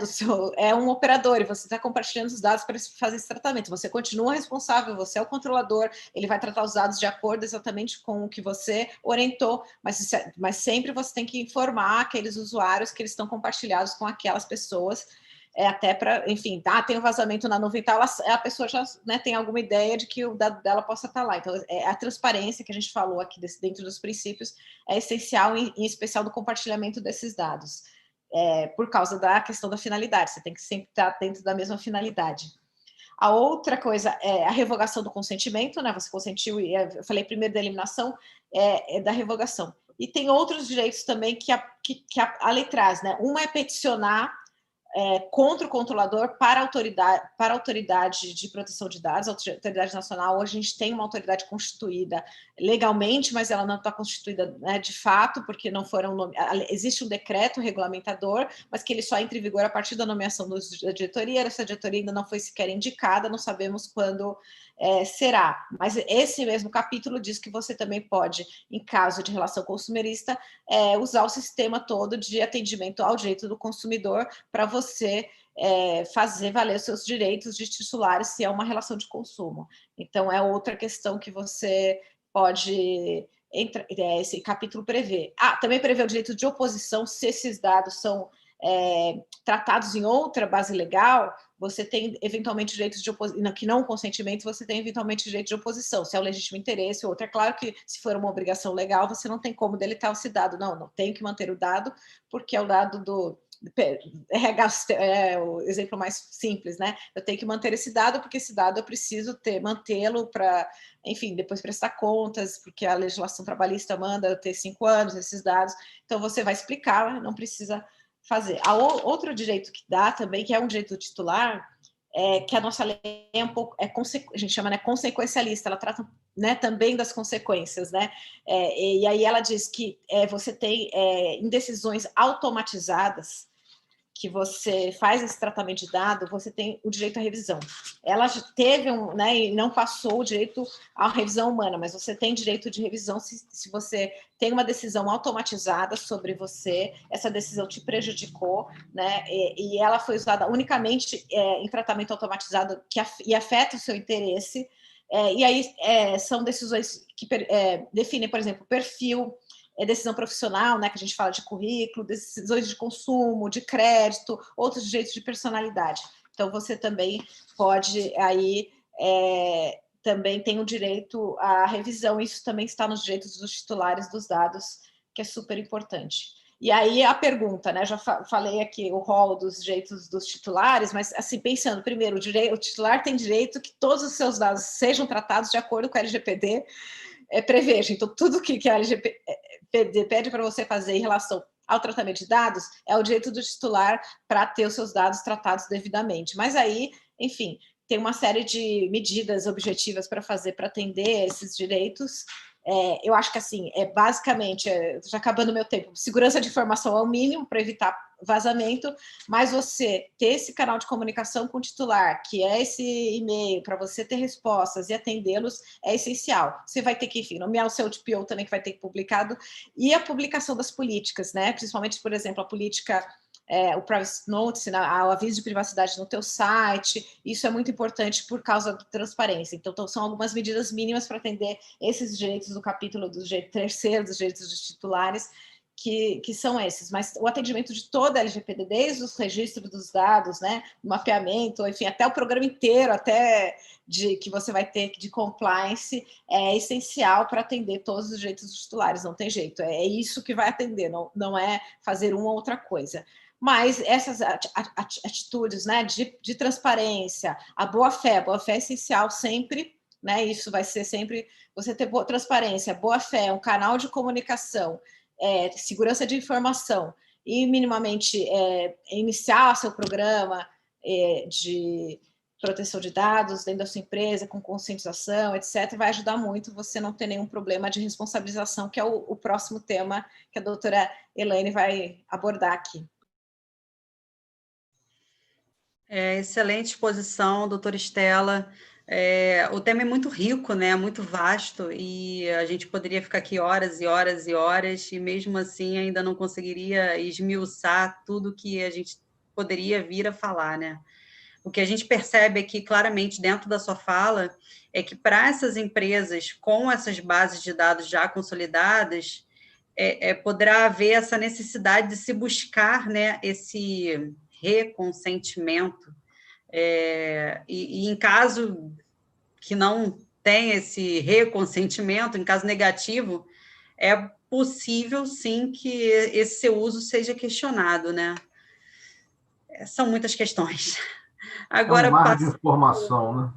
é um operador, e você está compartilhando os dados para fazer esse tratamento. Você continua responsável, você é o controlador, ele vai tratar os dados de acordo exatamente com o que você orientou, mas sempre você tem que informar aqueles usuários que eles estão compartilhados com aquelas pessoas, até para, enfim, tem um vazamento na nuvem e tal, a pessoa já, né, tem alguma ideia de que o dado dela possa estar lá. Então, a transparência que a gente falou aqui dentro dos princípios é essencial, em especial do compartilhamento desses dados. Por causa da questão da finalidade, você tem que sempre estar dentro da mesma finalidade. A outra coisa é a revogação do consentimento, né? Você consentiu, e eu falei primeiro da eliminação, da revogação. E tem outros direitos também que a lei traz, né? Uma é peticionar contra o controlador para a autoridade de proteção de dados, a autoridade nacional. Hoje a gente tem uma autoridade constituída legalmente, mas ela não está constituída, né, de fato, porque não foram existe um decreto regulamentador, mas que ele só entra em vigor a partir da nomeação da diretoria. Essa diretoria ainda não foi sequer indicada, não sabemos quando será. Mas esse mesmo capítulo diz que você também pode, em caso de relação consumerista, usar o sistema todo de atendimento ao direito do consumidor para você fazer valer os seus direitos de titulares se é uma relação de consumo. Então, é outra questão que você pode esse capítulo prevê. Também prevê o direito de oposição, se esses dados são tratados em outra base legal, você tem eventualmente direitos de oposição, que não consentimento, você tem eventualmente direito de oposição, se é o legítimo interesse ou outro. É claro que se for uma obrigação legal, você não tem como deletar esse dado, não tenho que manter o dado, porque é o dado do RH, o exemplo mais simples, né? Eu tenho que manter esse dado, porque esse dado eu preciso mantê-lo para, enfim, depois prestar contas, porque a legislação trabalhista manda eu ter 5 anos esses dados, então você vai explicar, não precisa fazer. Outro direito que dá também, que é um direito titular, que a nossa lei é um pouco, a gente chama, né, consequencialista, ela trata, né, também das consequências, né, e aí ela diz que você tem em decisões automatizadas, que você faz esse tratamento de dado, você tem o direito à revisão. Ela teve né, e não passou o direito à revisão humana, mas você tem direito de revisão se você tem uma decisão automatizada sobre você, essa decisão te prejudicou, né, e ela foi usada unicamente em tratamento automatizado e afeta o seu interesse, e aí são decisões que definem, por exemplo, perfil, decisão profissional, né, que a gente fala de currículo, decisões de consumo, de crédito, outros direitos de personalidade. Então, você também pode, aí, também tem o direito à revisão, isso também está nos direitos dos titulares dos dados, que é super importante. E aí a pergunta, né, já falei aqui o rol dos direitos dos titulares, mas assim, pensando, primeiro, o titular tem direito que todos os seus dados sejam tratados de acordo com a LGPD, preveja. Então, tudo que a LGPD pede para você fazer em relação ao tratamento de dados é o direito do titular para ter os seus dados tratados devidamente. Mas aí, enfim, tem uma série de medidas objetivas para fazer para atender esses direitos. Eu acho que, assim, basicamente, já acabando o meu tempo, segurança de informação é o mínimo para evitar vazamento, mas você ter esse canal de comunicação com o titular, que é esse e-mail, para você ter respostas e atendê-los, é essencial. Você vai ter que, enfim, nomear o seu TPO também, que vai ter que publicado, e a publicação das políticas, né? Principalmente, por exemplo, a política, o Privacy Notice, o aviso de privacidade no teu site, isso é muito importante por causa da transparência. Então são algumas medidas mínimas para atender esses direitos do capítulo do direito terceiro, dos direitos dos titulares, que são esses, mas o atendimento de toda a LGPD, desde os registros dos dados, né, o mapeamento, enfim, até o programa inteiro, até que você vai ter de compliance, é essencial para atender todos os direitos dos titulares, não tem jeito, é isso que vai atender, não é fazer uma ou outra coisa. Mas essas atitudes, né, de transparência, a boa-fé é essencial sempre, né, isso vai ser sempre, você ter transparência, boa-fé, um canal de comunicação, segurança de informação e minimamente iniciar seu programa de proteção de dados dentro da sua empresa, com conscientização, etc., vai ajudar muito você não ter nenhum problema de responsabilização, que é o próximo tema que a doutora Elaine vai abordar aqui. Excelente exposição, doutora Estela. O tema é muito rico, né? Muito vasto, e a gente poderia ficar aqui horas e horas e horas, e mesmo assim ainda não conseguiria esmiuçar tudo que a gente poderia vir a falar, né? O que a gente percebe aqui claramente dentro da sua fala é que para essas empresas com essas bases de dados já consolidadas, poderá haver essa necessidade de se buscar, né, esse reconsentimento, e em caso que não tem esse reconsentimento, em caso negativo, é possível, sim, que esse seu uso seja questionado, né? São muitas questões. Agora, um mar de informação, né?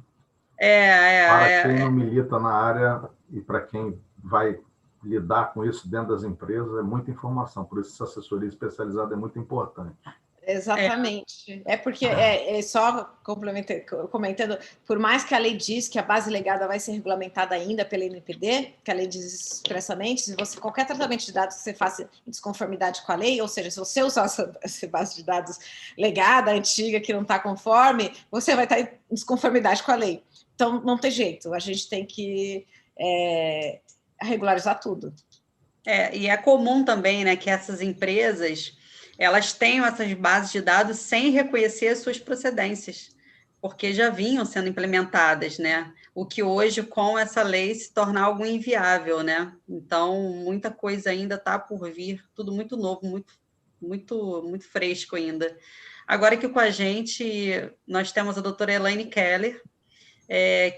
Para quem não milita na área e para quem vai lidar com isso dentro das empresas, é muita informação. Por isso, essa assessoria especializada é muito importante. Exatamente. Porque, só comentando, por mais que a lei diz que a base legada vai ser regulamentada ainda pela NPD, que a lei diz expressamente, se você, qualquer tratamento de dados que você faça em desconformidade com a lei, ou seja, se você usar essa base de dados legada, antiga, que não está conforme, você vai estar em desconformidade com a lei. Então, não tem jeito, a gente tem que regularizar tudo. E é comum também, né, que essas empresas elas tenham essas bases de dados sem reconhecer as suas procedências, porque já vinham sendo implementadas, né? O que hoje, com essa lei, se torna algo inviável, né? Então, muita coisa ainda está por vir, tudo muito novo, muito fresco ainda. Agora que com a gente, nós temos a doutora Elaine Keller,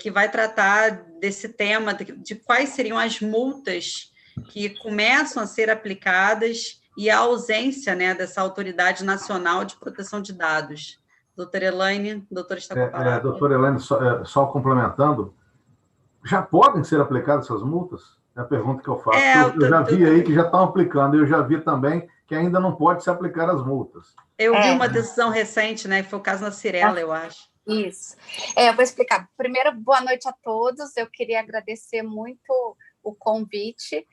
que vai tratar desse tema, de quais seriam as multas que começam a ser aplicadas e a ausência, né, dessa Autoridade Nacional de Proteção de Dados. Doutora Elaine, doutora está com a palavra. Doutora Elaine, só complementando, já podem ser aplicadas essas multas? É a pergunta que eu faço. Eu já vi aí que já estão aplicando, eu já vi também que ainda não pode se aplicar as multas. Eu vi uma decisão recente, né, foi o caso na Cirela, eu acho. Isso. Eu vou explicar. Primeiro, boa noite a todos. Eu queria agradecer muito o convite.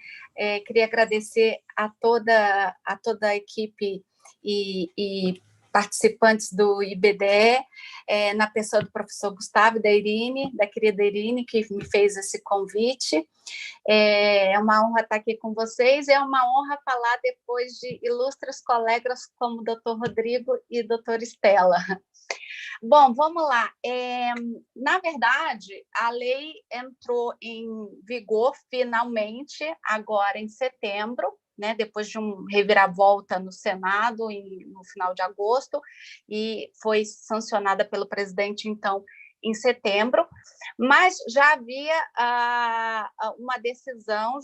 Queria agradecer a toda a equipe e participantes do IBDE, na pessoa do professor Gustavo e da Irine, da querida Irine, que me fez esse convite. É uma honra estar aqui com vocês, é uma honra falar depois de ilustres colegas como o doutor Rodrigo e doutor Estela. Bom, vamos lá. Na verdade, a lei entrou em vigor finalmente agora em setembro, né, depois de um reviravolta no Senado no final de agosto, e foi sancionada pelo presidente, então, em setembro, mas já havia uma decisão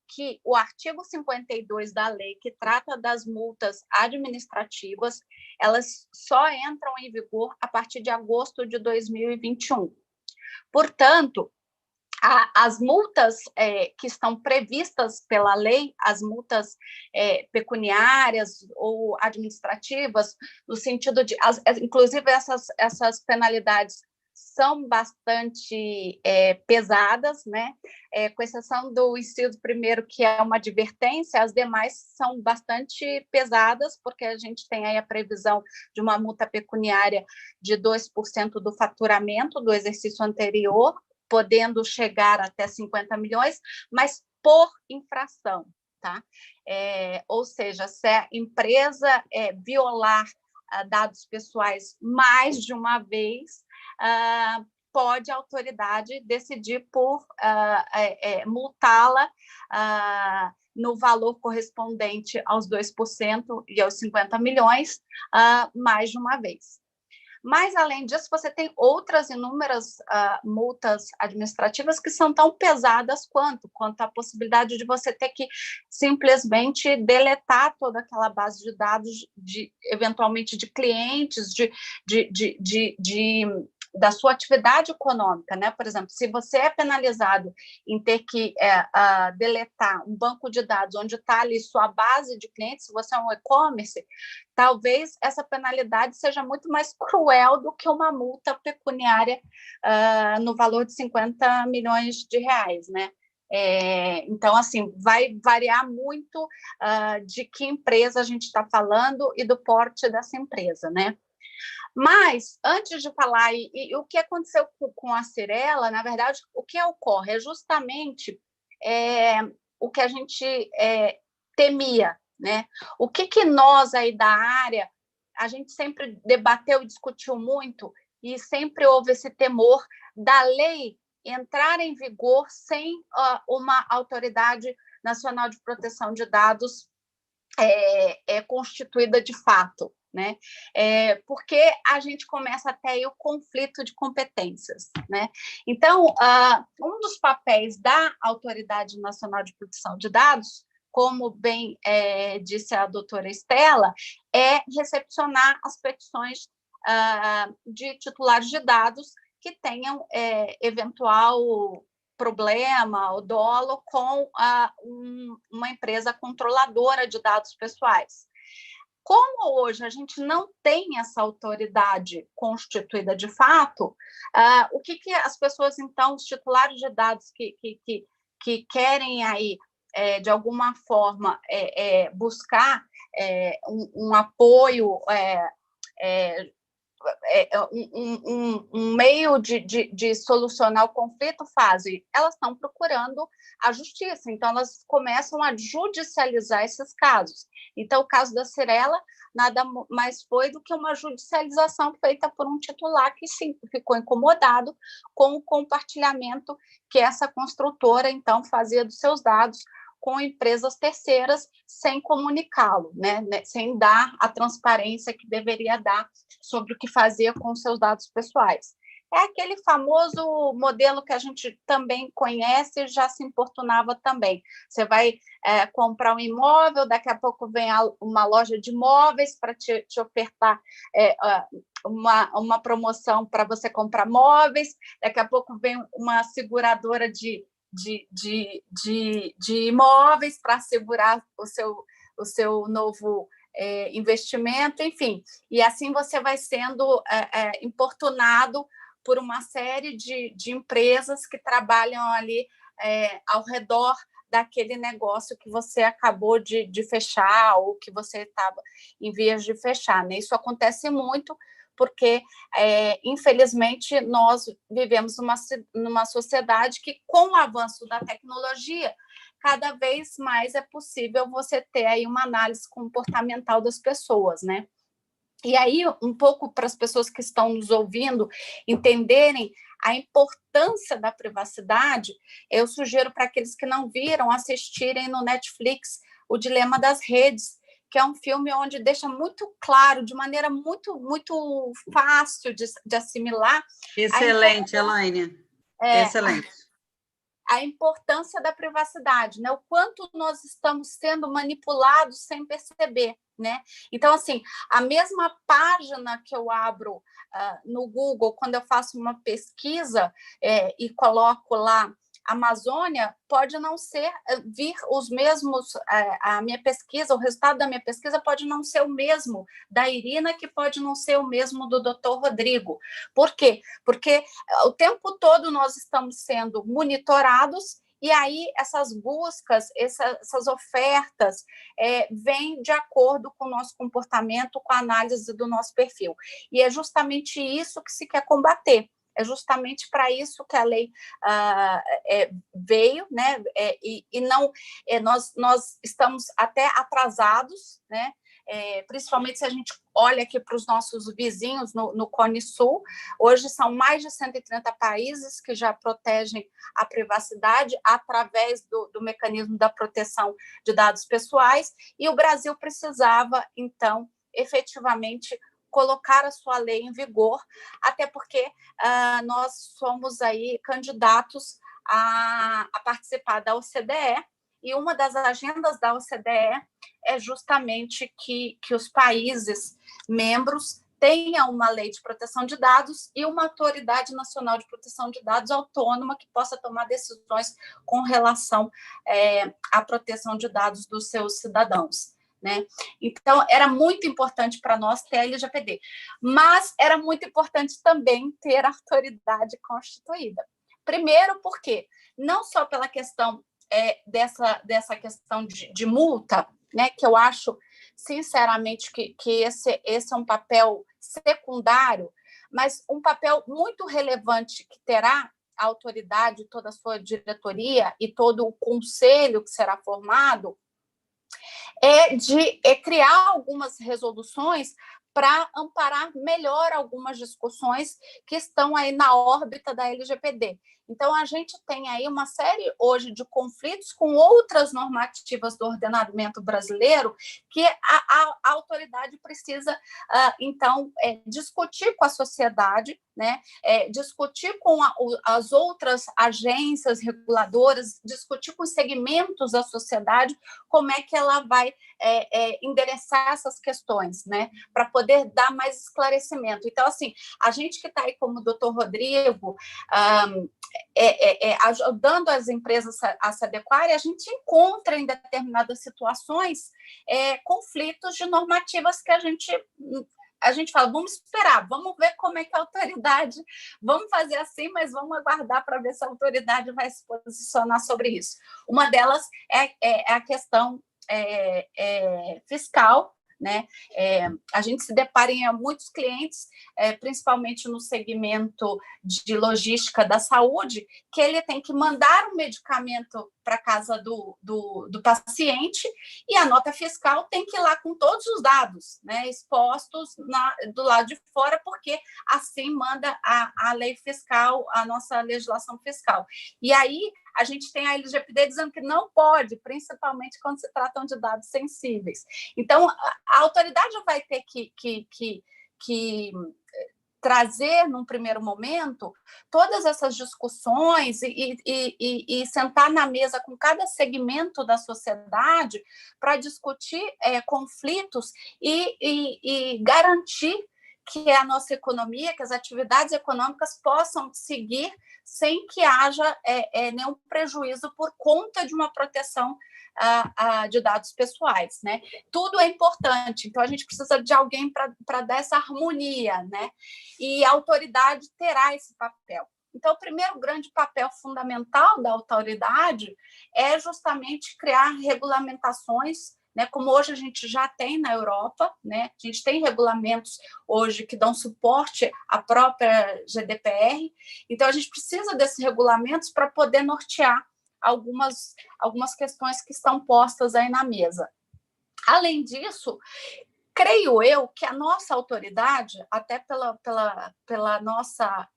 que o artigo 52 da lei, que trata das multas administrativas, elas só entram em vigor a partir de agosto de 2021. Portanto, as multas que estão previstas pela lei, as multas pecuniárias ou administrativas, no sentido de, inclusive essas penalidades são bastante pesadas, né? Com exceção do inciso primeiro, que é uma advertência, as demais são bastante pesadas, porque a gente tem aí a previsão de uma multa pecuniária de 2% do faturamento do exercício anterior, podendo chegar até 50 milhões, mas por infração, tá? Ou seja, se a empresa violar dados pessoais mais de uma vez, pode a autoridade decidir por multá-la no valor correspondente aos 2% e aos 50 milhões mais de uma vez. Mas, além disso, você tem outras inúmeras multas administrativas que são tão pesadas quanto a possibilidade de você ter que simplesmente deletar toda aquela base de dados, eventualmente de clientes, da sua atividade econômica, né? Por exemplo, se você é penalizado em ter que deletar um banco de dados onde está ali sua base de clientes, se você é um e-commerce, talvez essa penalidade seja muito mais cruel do que uma multa pecuniária no valor de 50 milhões de reais, né? Então, assim, vai variar muito de que empresa a gente está falando e do porte dessa empresa, né? Mas, antes de falar, e o que aconteceu com a Cyrela, na verdade, o que ocorre é justamente o que a gente temia, né? O que nós aí da área, a gente sempre debateu e discutiu muito, e sempre houve esse temor da lei entrar em vigor sem uma autoridade nacional de proteção de dados constituída de fato, né? Porque a gente começa até aí o conflito de competências, né? Então, um dos papéis da Autoridade Nacional de Proteção de Dados, como bem disse a doutora Estela, é recepcionar as petições de titulares de dados que tenham eventual problema ou dolo com uma empresa controladora de dados pessoais. Como hoje a gente não tem essa autoridade constituída de fato, o que as pessoas, então, os titulares de dados que querem aí, de alguma forma, buscar um apoio, um meio de solucionar o conflito fazem? Elas estão procurando a justiça, então elas começam a judicializar esses casos. Então, o caso da Cyrela nada mais foi do que uma judicialização feita por um titular que sim, ficou incomodado com o compartilhamento que essa construtora, então, fazia dos seus dados com empresas terceiras sem comunicá-lo, né? Sem dar a transparência que deveria dar sobre o que fazia com seus dados pessoais. É aquele famoso modelo que a gente também conhece e já se importunava também. Você vai comprar um imóvel, daqui a pouco vem uma loja de imóveis para te ofertar uma promoção para você comprar móveis, daqui a pouco vem uma seguradora de imóveis para assegurar o seu novo investimento, enfim. E assim você vai sendo importunado por uma série de empresas que trabalham ali ao redor daquele negócio que você acabou de fechar ou que você estava em vias de fechar, né? Isso acontece muito porque, infelizmente, nós vivemos numa sociedade que, com o avanço da tecnologia, cada vez mais é possível você ter aí uma análise comportamental das pessoas, né? E aí, um pouco para as pessoas que estão nos ouvindo entenderem a importância da privacidade, eu sugiro para aqueles que não viram assistirem no Netflix O Dilema das Redes, que é um filme onde deixa muito claro, de maneira muito, muito fácil de assimilar. Excelente, Elaine. Excelente. A importância da privacidade, né? O quanto nós estamos sendo manipulados sem perceber, né? Então, assim, a mesma página que eu abro no Google, quando eu faço uma pesquisa e coloco lá Amazônia, pode não vir os mesmos, a minha pesquisa, o resultado da minha pesquisa pode não ser o mesmo da Irina, que pode não ser o mesmo do Dr. Rodrigo. Por quê? Porque o tempo todo nós estamos sendo monitorados e aí essas buscas, essas ofertas vêm de acordo com o nosso comportamento, com a análise do nosso perfil. E é justamente isso que se quer combater. É justamente para isso que a lei veio, né? E não, nós estamos até atrasados, né? Principalmente se a gente olha aqui para os nossos vizinhos no Cone Sul. Hoje são mais de 130 países que já protegem a privacidade através do mecanismo da proteção de dados pessoais, e o Brasil precisava, então, efetivamente, colocar a sua lei em vigor, até porque nós somos aí candidatos a participar da OCDE, e uma das agendas da OCDE é justamente que os países membros tenham uma lei de proteção de dados e uma autoridade nacional de proteção de dados autônoma que possa tomar decisões com relação à proteção de dados dos seus cidadãos, né? Então, era muito importante para nós ter a LGPD, mas era muito importante também ter a autoridade constituída. Primeiro, porque não só pela questão dessa questão de multa, né, que eu acho sinceramente, que esse é um papel secundário, mas um papel muito relevante que terá a autoridade, toda a sua diretoria e todo o conselho que será formado, é criar algumas resoluções para amparar melhor algumas discussões que estão aí na órbita da LGPD. Então, a gente tem aí uma série hoje de conflitos com outras normativas do ordenamento brasileiro que a autoridade precisa, então, discutir com a sociedade, né? Discutir com as outras agências reguladoras, discutir com os segmentos da sociedade como é que ela vai endereçar essas questões, né? Para poder dar mais esclarecimento. Então, assim, a gente que está aí como o doutor Rodrigo, ajudando as empresas a se adequarem, a gente encontra em determinadas situações conflitos de normativas que a gente fala, vamos esperar, vamos ver como é que a autoridade, vamos fazer assim, mas vamos aguardar para ver se a autoridade vai se posicionar sobre isso. Uma delas é a questão fiscal, né? A gente se depara em muitos clientes, principalmente no segmento de logística da saúde, que ele tem que mandar um medicamento para a casa do paciente e a nota fiscal tem que ir lá com todos os dados, né, expostos do lado de fora, porque assim manda a lei fiscal, a nossa legislação fiscal. E aí a gente tem a LGPD dizendo que não pode, principalmente quando se tratam de dados sensíveis. Então, a autoridade vai ter que trazer, num primeiro momento, todas essas discussões e sentar na mesa com cada segmento da sociedade para discutir conflitos e garantir que a nossa economia, que as atividades econômicas possam seguir sem que haja nenhum prejuízo por conta de uma proteção de dados pessoais, né? Tudo é importante, então a gente precisa de alguém para dar essa harmonia, né? E a autoridade terá esse papel. Então, o primeiro grande papel fundamental da autoridade é justamente criar regulamentações, né, como hoje a gente já tem na Europa, né, a gente tem regulamentos hoje que dão suporte à própria GDPR, então a gente precisa desses regulamentos para poder nortear algumas questões que estão postas aí na mesa. Além disso, creio eu que a nossa autoridade, até pela nossa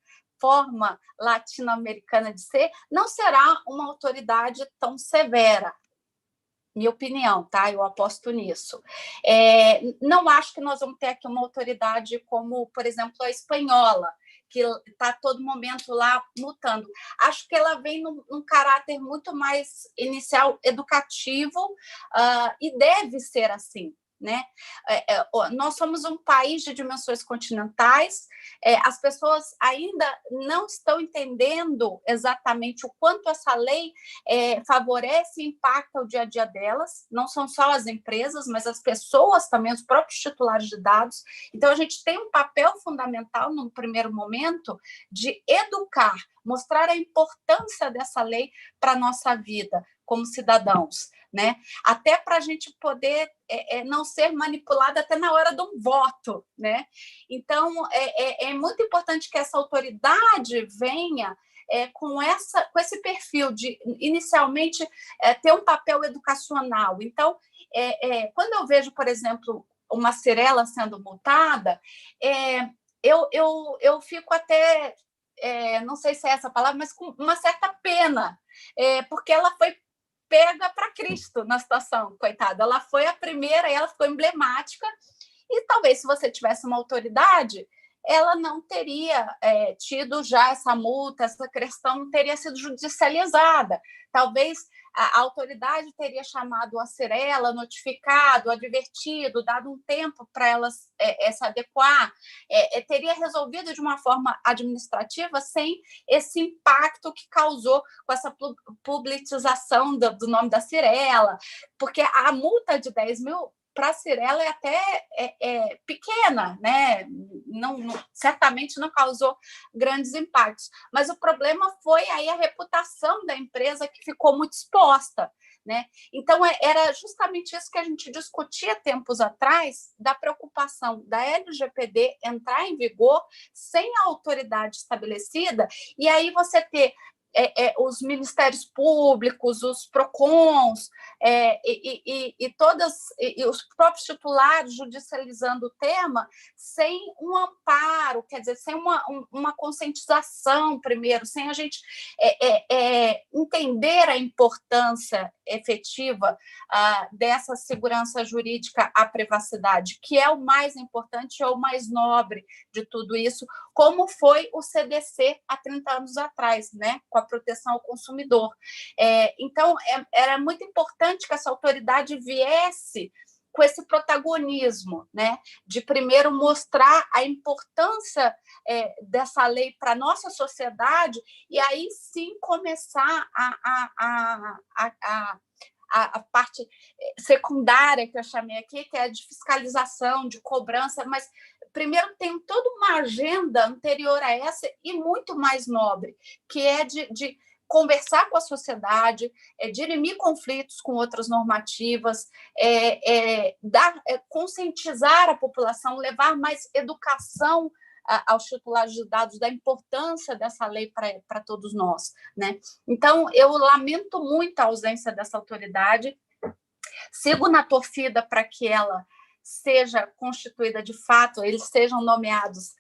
forma latino-americana de ser, não será uma autoridade tão severa. Minha opinião, tá? Eu aposto nisso. Não acho que nós vamos ter aqui uma autoridade como, por exemplo, a espanhola, que está a todo momento lá mutando. Acho que ela vem num caráter muito mais inicial, educativo, e deve ser assim, né? Nós somos um país de dimensões continentais, as pessoas ainda não estão entendendo exatamente o quanto essa lei favorece e impacta o dia a dia delas, não são só as empresas, mas as pessoas também, os próprios titulares de dados. Então, a gente tem um papel fundamental, no primeiro momento, de educar, mostrar a importância dessa lei para a nossa vida como cidadãos, né? Até para a gente poder não ser manipulada até na hora do voto, né? Então, é muito importante que essa autoridade venha com esse perfil de, inicialmente, ter um papel educacional. Então, quando eu vejo, por exemplo, uma Cyrela sendo multada, eu fico até, não sei se é essa palavra, mas com uma certa pena, porque ela foi pega para Cristo na situação, coitada. Ela foi a primeira e ela ficou emblemática. E talvez, se você tivesse uma autoridade, ela não teria tido já essa multa, essa questão não teria sido judicializada. Talvez a autoridade teria chamado a Cyrela, notificado, advertido, dado um tempo para ela se adequar, teria resolvido de uma forma administrativa sem esse impacto que causou com essa publicização do nome da Cyrela, porque a multa de 10 mil para a Cyrela é até pequena, né? Certamente não causou grandes impactos, mas o problema foi aí a reputação da empresa que ficou muito exposta, né? Então, era justamente isso que a gente discutia tempos atrás, da preocupação da LGPD entrar em vigor sem a autoridade estabelecida, e aí você ter os ministérios públicos, os PROCONs, e os próprios titulares judicializando o tema sem um amparo, quer dizer, sem uma conscientização primeiro, sem a gente entender a importância efetiva dessa segurança jurídica à privacidade, que é o mais importante, é o mais nobre de tudo isso, como foi o CDC há 30 anos atrás, né, com a proteção ao consumidor. Então, era muito importante que essa autoridade viesse com esse protagonismo, né, de primeiro mostrar a importância dessa lei para a nossa sociedade, e aí sim começar a parte secundária que eu chamei aqui, que é a de fiscalização, de cobrança, mas primeiro tem toda uma agenda anterior a essa e muito mais nobre, que é de conversar com a sociedade, dirimir conflitos com outras normativas, conscientizar a população, levar mais educação aos titulares de dados da importância dessa lei para todos nós, né? Então, eu lamento muito a ausência dessa autoridade, sigo na torcida para que ela seja constituída de fato, eles sejam nomeados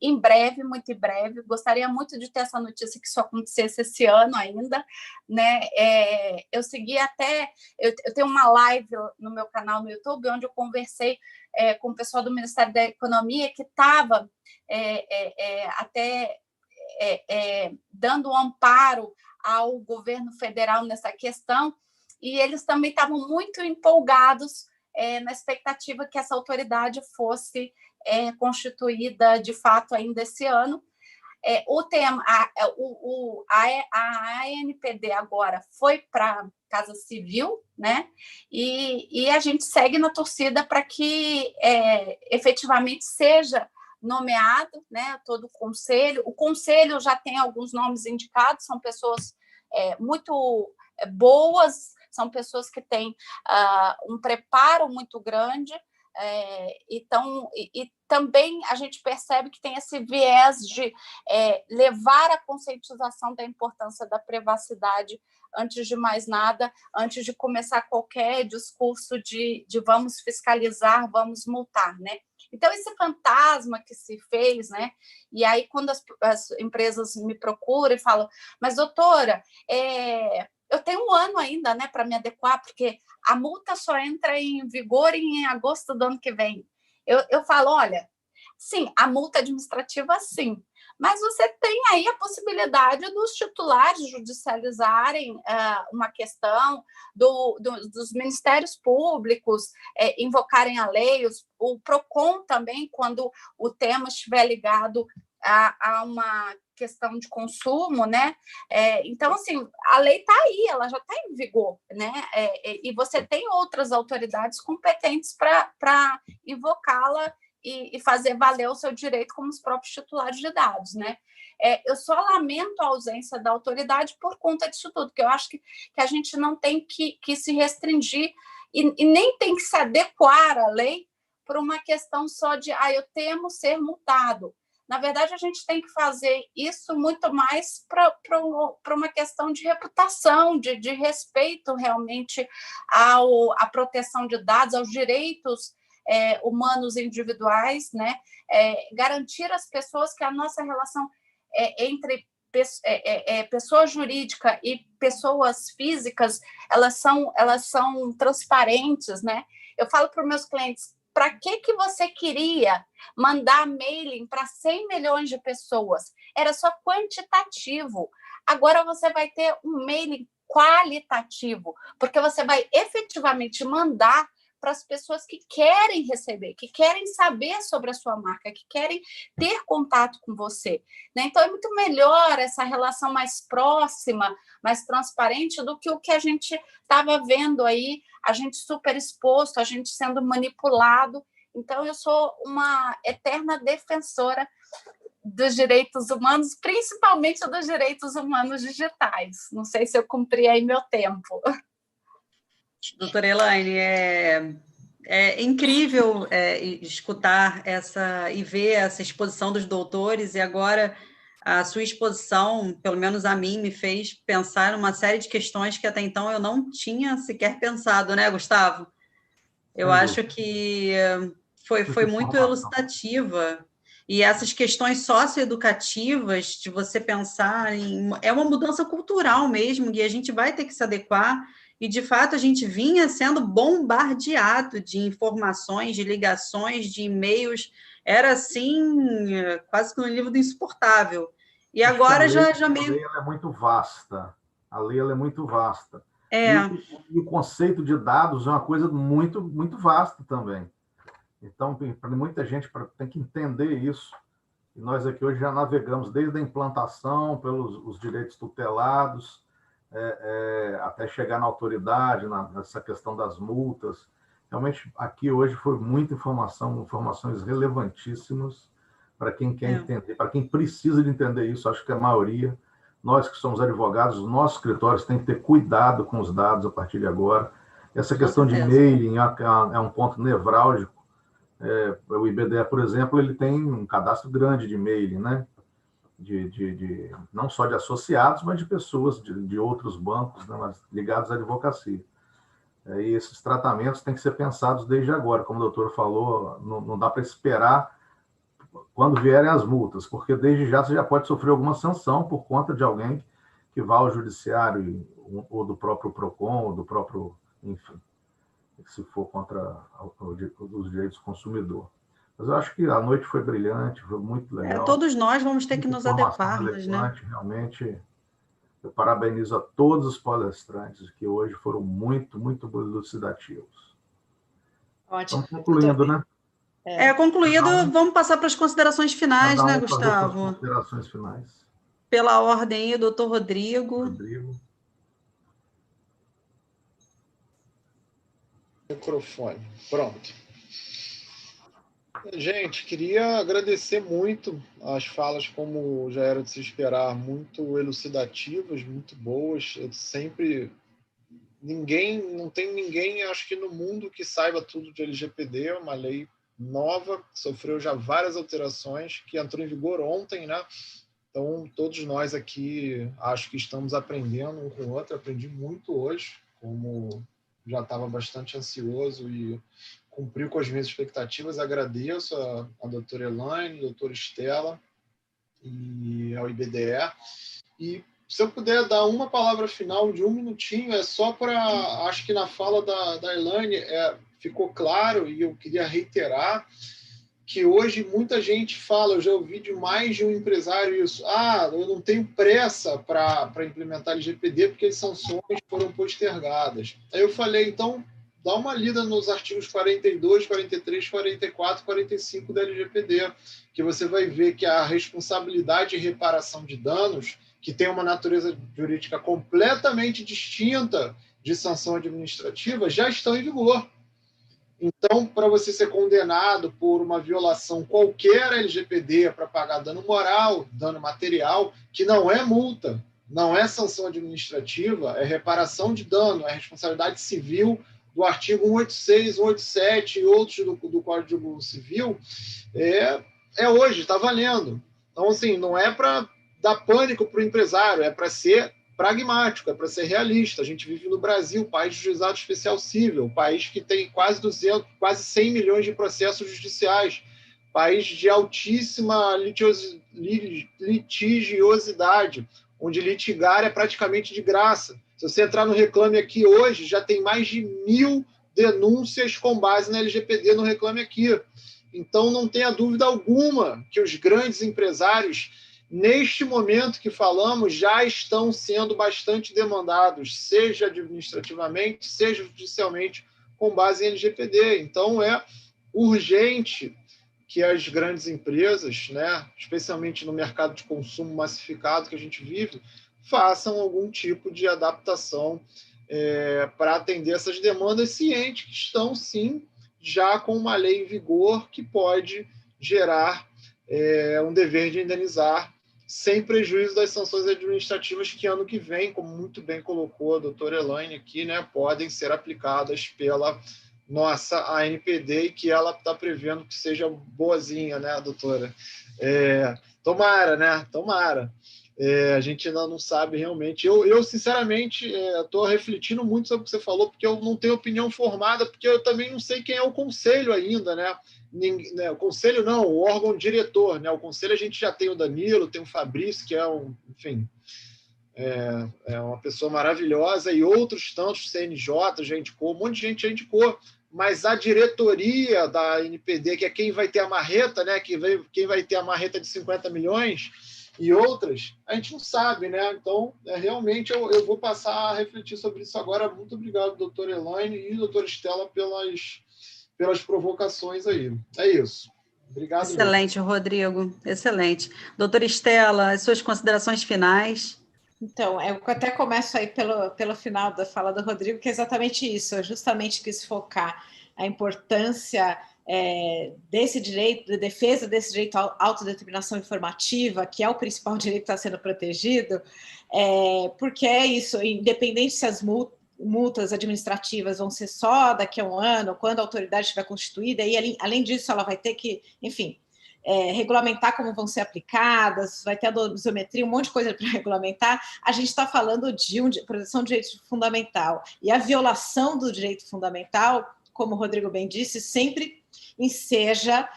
em breve, muito em breve. Gostaria muito de ter essa notícia que isso acontecesse esse ano ainda, né? Eu segui até... Eu tenho uma live no meu canal no YouTube, onde eu conversei com o pessoal do Ministério da Economia, que estava até dando um amparo ao governo federal nessa questão, e eles também estavam muito empolgados na expectativa que essa autoridade fosse constituída de fato ainda esse ano. O tema, a ANPD agora foi para a Casa Civil, né? E a gente segue na torcida para que efetivamente seja nomeado, né, todo o conselho. O conselho já tem alguns nomes indicados, são pessoas muito boas, são pessoas que têm um preparo muito grande, e também a gente percebe que tem esse viés de levar a conscientização da importância da privacidade antes de mais nada, antes de começar qualquer discurso de vamos fiscalizar, vamos multar, né? Então, esse fantasma que se fez, né? E aí, quando as empresas me procuram e falam, mas, doutora, eu tenho um ano ainda, né, para me adequar, porque a multa só entra em vigor em agosto do ano que vem. Eu falo, olha, sim, a multa administrativa, sim, mas você tem aí a possibilidade dos titulares judicializarem uma questão, dos ministérios públicos invocarem a lei, o PROCON também, quando o tema estiver ligado a uma questão de consumo, né? Então, assim, a lei está aí, ela já está em vigor, né? E você tem outras autoridades competentes para invocá-la e fazer valer o seu direito como os próprios titulares de dados, né? Eu só lamento a ausência da autoridade por conta disso tudo, porque eu acho que a gente não tem que se restringir e nem tem que se adequar à lei por uma questão só de eu temo ser multado. Na verdade, a gente tem que fazer isso muito mais para uma questão de reputação, de respeito realmente à proteção de dados, aos direitos humanos individuais, né? Garantir às pessoas que a nossa relação entre pessoa jurídica e pessoas físicas, elas são transparentes, né? Eu falo para os meus clientes, para que você queria mandar mailing para 100 milhões de pessoas? Era só quantitativo. Agora você vai ter um mailing qualitativo, porque você vai efetivamente mandar para as pessoas que querem receber, que querem saber sobre a sua marca, que querem ter contato com você, né? Então, é muito melhor essa relação mais próxima, mais transparente do que o que a gente estava vendo aí, a gente super exposto, a gente sendo manipulado. Então, eu sou uma eterna defensora dos direitos humanos, principalmente dos direitos humanos digitais. Não sei se eu cumpri aí meu tempo. Doutora Elaine, é incrível escutar e ver essa exposição dos doutores, e agora a sua exposição, pelo menos a mim, me fez pensar numa série de questões que até então eu não tinha sequer pensado, né, Gustavo? Eu acho que foi muito elucidativa. E essas questões socioeducativas, de você pensar é uma mudança cultural mesmo, e a gente vai ter que se adequar. E, de fato, a gente vinha sendo bombardeado de informações, de ligações, de e-mails. Era, assim, quase que um livro do insuportável. E agora já meio... A lei ela é muito vasta. A lei ela é muito vasta. É. E o conceito de dados é uma coisa muito, muito vasta também. Então, para muita gente tem que entender isso. E nós aqui hoje já navegamos desde a implantação, pelos os direitos tutelados, até chegar na autoridade, nessa questão das multas. Realmente, aqui hoje foi muita informação, informações relevantíssimas para quem quer entender, para quem precisa de entender isso. Acho que a maioria, nós que somos advogados, os nossos escritórios têm que ter cuidado com os dados a partir de agora. Essa questão de mailing é um ponto nevrálgico. O IBDE, por exemplo, ele tem um cadastro grande de mailing, né? Não só de associados, mas de pessoas de outros bancos, né, mas ligados à advocacia. E esses tratamentos têm que ser pensados desde agora, como o doutor falou, não dá para esperar quando vierem as multas, porque desde já você já pode sofrer alguma sanção por conta de alguém que vá ao judiciário, ou do próprio PROCON, ou do próprio, enfim, se for contra os direitos do consumidor. Mas eu acho que a noite foi brilhante, foi muito legal. Todos nós vamos ter que nos adequarmos, né? Realmente, eu parabenizo a todos os palestrantes que hoje foram muito, muito elucidativos. Ótimo. Estamos concluindo, né? Concluído, vamos passar para as considerações finais, né, Gustavo? Considerações finais. Pela ordem aí, doutor Rodrigo. Microfone. Pronto. Gente, queria agradecer muito as falas, como já era de se esperar, muito elucidativas, muito boas. Eu sempre... Não tem ninguém, acho que no mundo, que saiba tudo de LGPD, é uma lei nova, sofreu já várias alterações, que entrou em vigor ontem, né? Então, todos nós aqui, acho que estamos aprendendo um com o outro. Aprendi muito hoje, como já estava bastante ansioso e cumpriu com as minhas expectativas. Agradeço a doutora Elaine, a doutora Estela e ao IBDE. E se eu puder dar uma palavra final de 1 minutinho, é só para... Acho que na fala da Elaine ficou claro, e eu queria reiterar, que hoje muita gente fala, eu já ouvi de mais de um empresário isso, eu não tenho pressa para implementar LGPD porque as sanções foram postergadas. Aí eu falei, então, dá uma lida nos artigos 42, 43, 44, 45 da LGPD, que você vai ver que a responsabilidade e reparação de danos, que tem uma natureza jurídica completamente distinta de sanção administrativa, já estão em vigor. Então, para você ser condenado por uma violação qualquer LGPD para pagar dano moral, dano material, que não é multa, não é sanção administrativa, é reparação de dano, é responsabilidade civil do artigo 186, 187 e outros do Código Civil, hoje, está valendo. Então, assim, não é para dar pânico para o empresário, é para ser pragmático, é para ser realista. A gente vive no Brasil, país de juizado especial civil, país que tem quase 100 milhões de processos judiciais, país de altíssima litigiosidade, onde litigar é praticamente de graça. Se você entrar no Reclame Aqui hoje, já tem mais de 1.000 denúncias com base na LGPD no Reclame Aqui. Então, não tenha dúvida alguma que os grandes empresários, neste momento que falamos, já estão sendo bastante demandados, seja administrativamente, seja judicialmente, com base em LGPD. Então, é urgente que as grandes empresas, né, especialmente no mercado de consumo massificado que a gente vive, façam algum tipo de adaptação para atender essas demandas, cientes que estão, sim, já com uma lei em vigor que pode gerar um dever de indenizar sem prejuízo das sanções administrativas que ano que vem, como muito bem colocou a doutora Elaine aqui, né, podem ser aplicadas pela nossa ANPD e que ela está prevendo que seja boazinha, né, doutora? Tomara, né? Tomara. A gente ainda não sabe realmente. Eu sinceramente, estou refletindo muito sobre o que você falou, porque eu não tenho opinião formada, porque eu também não sei quem é o conselho ainda, né? O conselho não, o órgão diretor, né? O conselho a gente já tem o Danilo, tem o Fabrício, que é enfim, é uma pessoa maravilhosa, e outros tantos, CNJ já indicou, um monte de gente já indicou, mas a diretoria da NPD, que é quem vai ter a marreta, né? Quem vai ter a marreta de 50 milhões e outras, a gente não sabe, né? Então, realmente, eu vou passar a refletir sobre isso agora. Muito obrigado, doutora Elaine e doutora Estela, pelas provocações aí. É isso. Obrigado. Excelente, mesmo. Rodrigo. Excelente. Doutora Estela, as suas considerações finais? Então, eu até começo aí pelo final da fala do Rodrigo, que é exatamente isso. Eu justamente quis focar a importância desse direito, de defesa desse direito à autodeterminação informativa, que é o principal direito que está sendo protegido, porque é isso, independente se as multas administrativas vão ser só daqui a um ano, quando a autoridade estiver constituída, e além disso ela vai ter que, enfim, regulamentar como vão ser aplicadas, vai ter a dosiometria, um monte de coisa para regulamentar. A gente está falando de proteção do direito fundamental, e a violação do direito fundamental, como o Rodrigo bem disse, sempre enseja,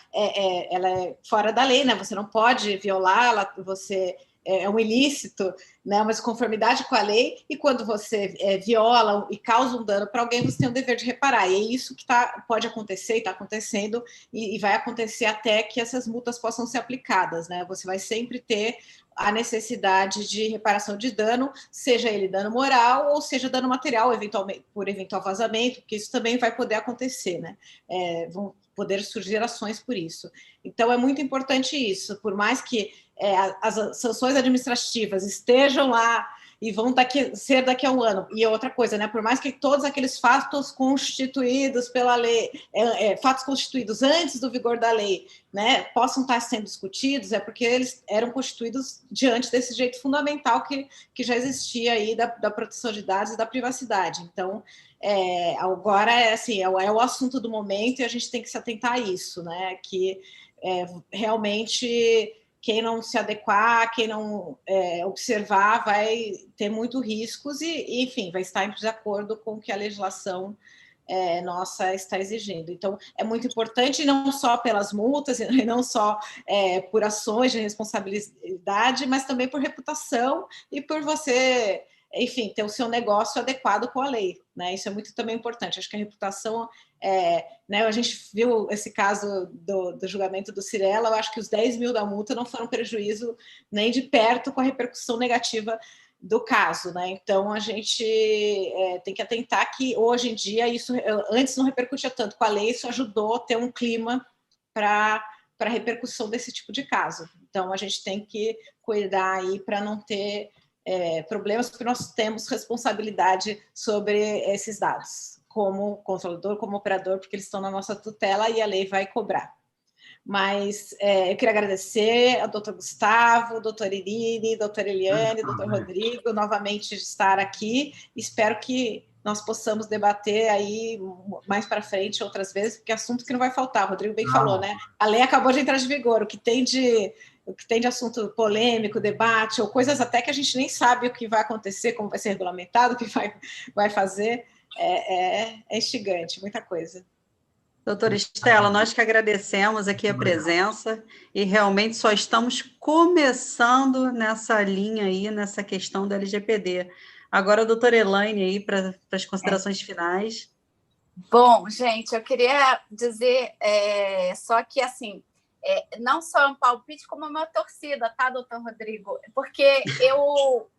ela é fora da lei, né? Você não pode violá-la, você é um ilícito, né, uma desconformidade com a lei, e quando você viola e causa um dano para alguém, você tem o dever de reparar, e é isso que pode acontecer, e está acontecendo, e vai acontecer até que essas multas possam ser aplicadas, né? Você vai sempre ter a necessidade de reparação de dano, seja ele dano moral ou seja dano material, eventualmente por eventual vazamento, porque isso também vai poder acontecer, né? Vão poder surgir ações por isso. Então, é muito importante isso, por mais que as sanções administrativas estejam lá e vão ser daqui a um ano. E outra coisa, né? Por mais que todos aqueles fatos constituídos pela lei, fatos constituídos antes do vigor da lei, né, possam estar sendo discutidos, é porque eles eram constituídos diante desse direito fundamental que já existia aí da proteção de dados e da privacidade. Então, agora assim, é o assunto do momento e a gente tem que se atentar a isso, né? Que realmente quem não se adequar, quem não observar, vai ter muitos riscos e, enfim, vai estar em desacordo com o que a legislação nossa está exigindo. Então, é muito importante, não só pelas multas, e não só por ações de responsabilidade, mas também por reputação e por você, enfim, ter o seu negócio adequado com a lei, né? Isso é muito também importante. Acho que a reputação, né, a gente viu esse caso do julgamento do Cirela, eu acho que os 10 mil da multa não foram prejuízo nem de perto com a repercussão negativa do caso, né? Então a gente tem que atentar que hoje em dia isso antes não repercutia tanto com a lei, isso ajudou a ter um clima para a repercussão desse tipo de caso. Então a gente tem que cuidar aí para não ter problemas, porque nós temos responsabilidade sobre esses dados, como controlador, como operador, porque eles estão na nossa tutela e a lei vai cobrar. Mas eu queria agradecer ao doutor Gustavo, doutora Irine, doutora Eliane, doutor Rodrigo, novamente de estar aqui. Espero que nós possamos debater aí mais para frente outras vezes, porque é assunto que não vai faltar, o Rodrigo bem falou, né? A lei acabou de entrar de vigor, o que tem de assunto polêmico, debate, ou coisas até que a gente nem sabe o que vai acontecer, como vai ser regulamentado, o que vai fazer, é instigante, muita coisa. Doutora Estela, nós que agradecemos aqui a presença e realmente só estamos começando nessa linha aí, nessa questão da LGPD. Agora, a doutora Elaine aí para as considerações finais. Bom, gente, eu queria dizer só que, assim, não só um palpite, como uma torcida, tá, doutor Rodrigo? Porque eu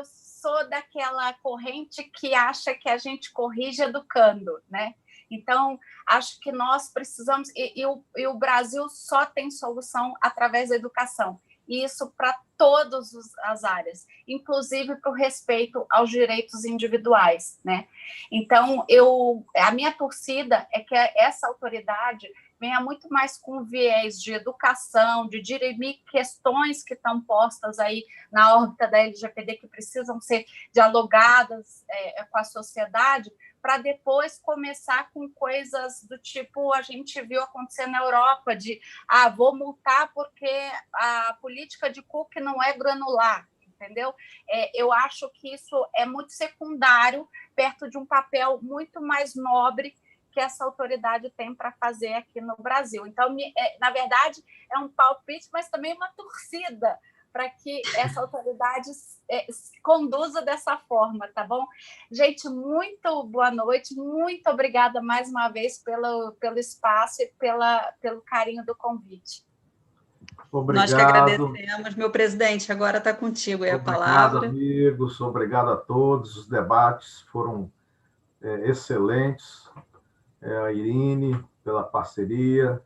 sou daquela corrente que acha que a gente corrige educando, né? Então, acho que nós precisamos, e o Brasil só tem solução através da educação, e isso para todas as áreas, inclusive para o respeito aos direitos individuais, né? Então, a minha torcida é que essa autoridade venha muito mais com viés de educação, de dirimir questões que estão postas aí na órbita da LGPD, que precisam ser dialogadas com a sociedade, para depois começar com coisas do tipo a gente viu acontecer na Europa, de vou multar porque a política de cookie não é granular, entendeu? Eu acho que isso é muito secundário, perto de um papel muito mais nobre que essa autoridade tem para fazer aqui no Brasil. Então, na verdade, é um palpite, mas também uma torcida para que essa autoridade se conduza dessa forma, tá bom? Gente, muito boa noite, muito obrigada mais uma vez pelo espaço e pelo carinho do convite. Obrigado. Nós que agradecemos, meu presidente, agora está contigo aí a palavra. Obrigado, amigos, obrigado a todos, os debates foram excelentes, a Irine, pela parceria.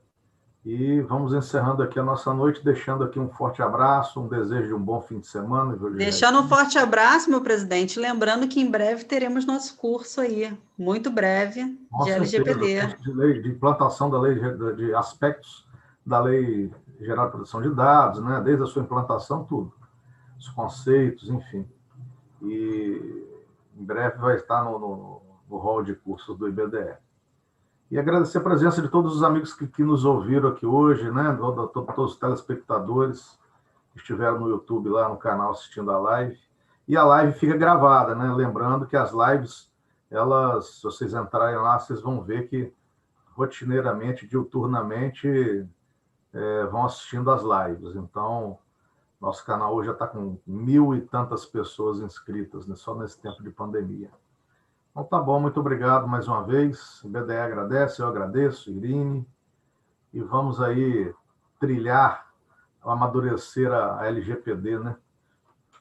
E vamos encerrando aqui a nossa noite, deixando aqui um forte abraço, um desejo de um bom fim de semana. Deixando um forte abraço, meu presidente, lembrando que em breve teremos nosso curso aí, muito breve, de LGPD. De implantação da lei, de aspectos da Lei Geral de Proteção de Dados, né? Desde a sua implantação, tudo. Os conceitos, enfim. E em breve vai estar no hall de cursos do IBDE. E agradecer a presença de todos os amigos que nos ouviram aqui hoje, né? Todos os telespectadores que estiveram no YouTube, lá no canal, assistindo a live. E a live fica gravada, né? Lembrando que as lives, se vocês entrarem lá, vocês vão ver que rotineiramente, diuturnamente, vão assistindo as lives. Então, nosso canal hoje já está com 1.000 e tantas pessoas inscritas, né? Só nesse tempo de pandemia. Então, tá bom, muito obrigado mais uma vez. O BDE agradece, eu agradeço, Irine. E vamos aí trilhar, amadurecer a LGPD, né?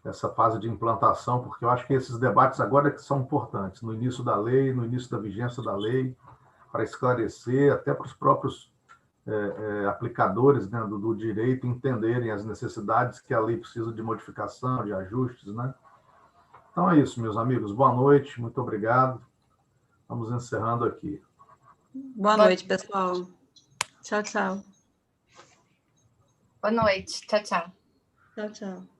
Essa fase de implantação, porque eu acho que esses debates agora que são importantes, no início da lei, no início da vigência da lei, para esclarecer, até para os próprios aplicadores, né, do direito entenderem as necessidades que a lei precisa de modificação, de ajustes, né? Então é isso, meus amigos. Boa noite, muito obrigado. Vamos encerrando aqui. Boa noite, pessoal. Tchau, tchau. Boa noite. Tchau, tchau. Tchau, tchau.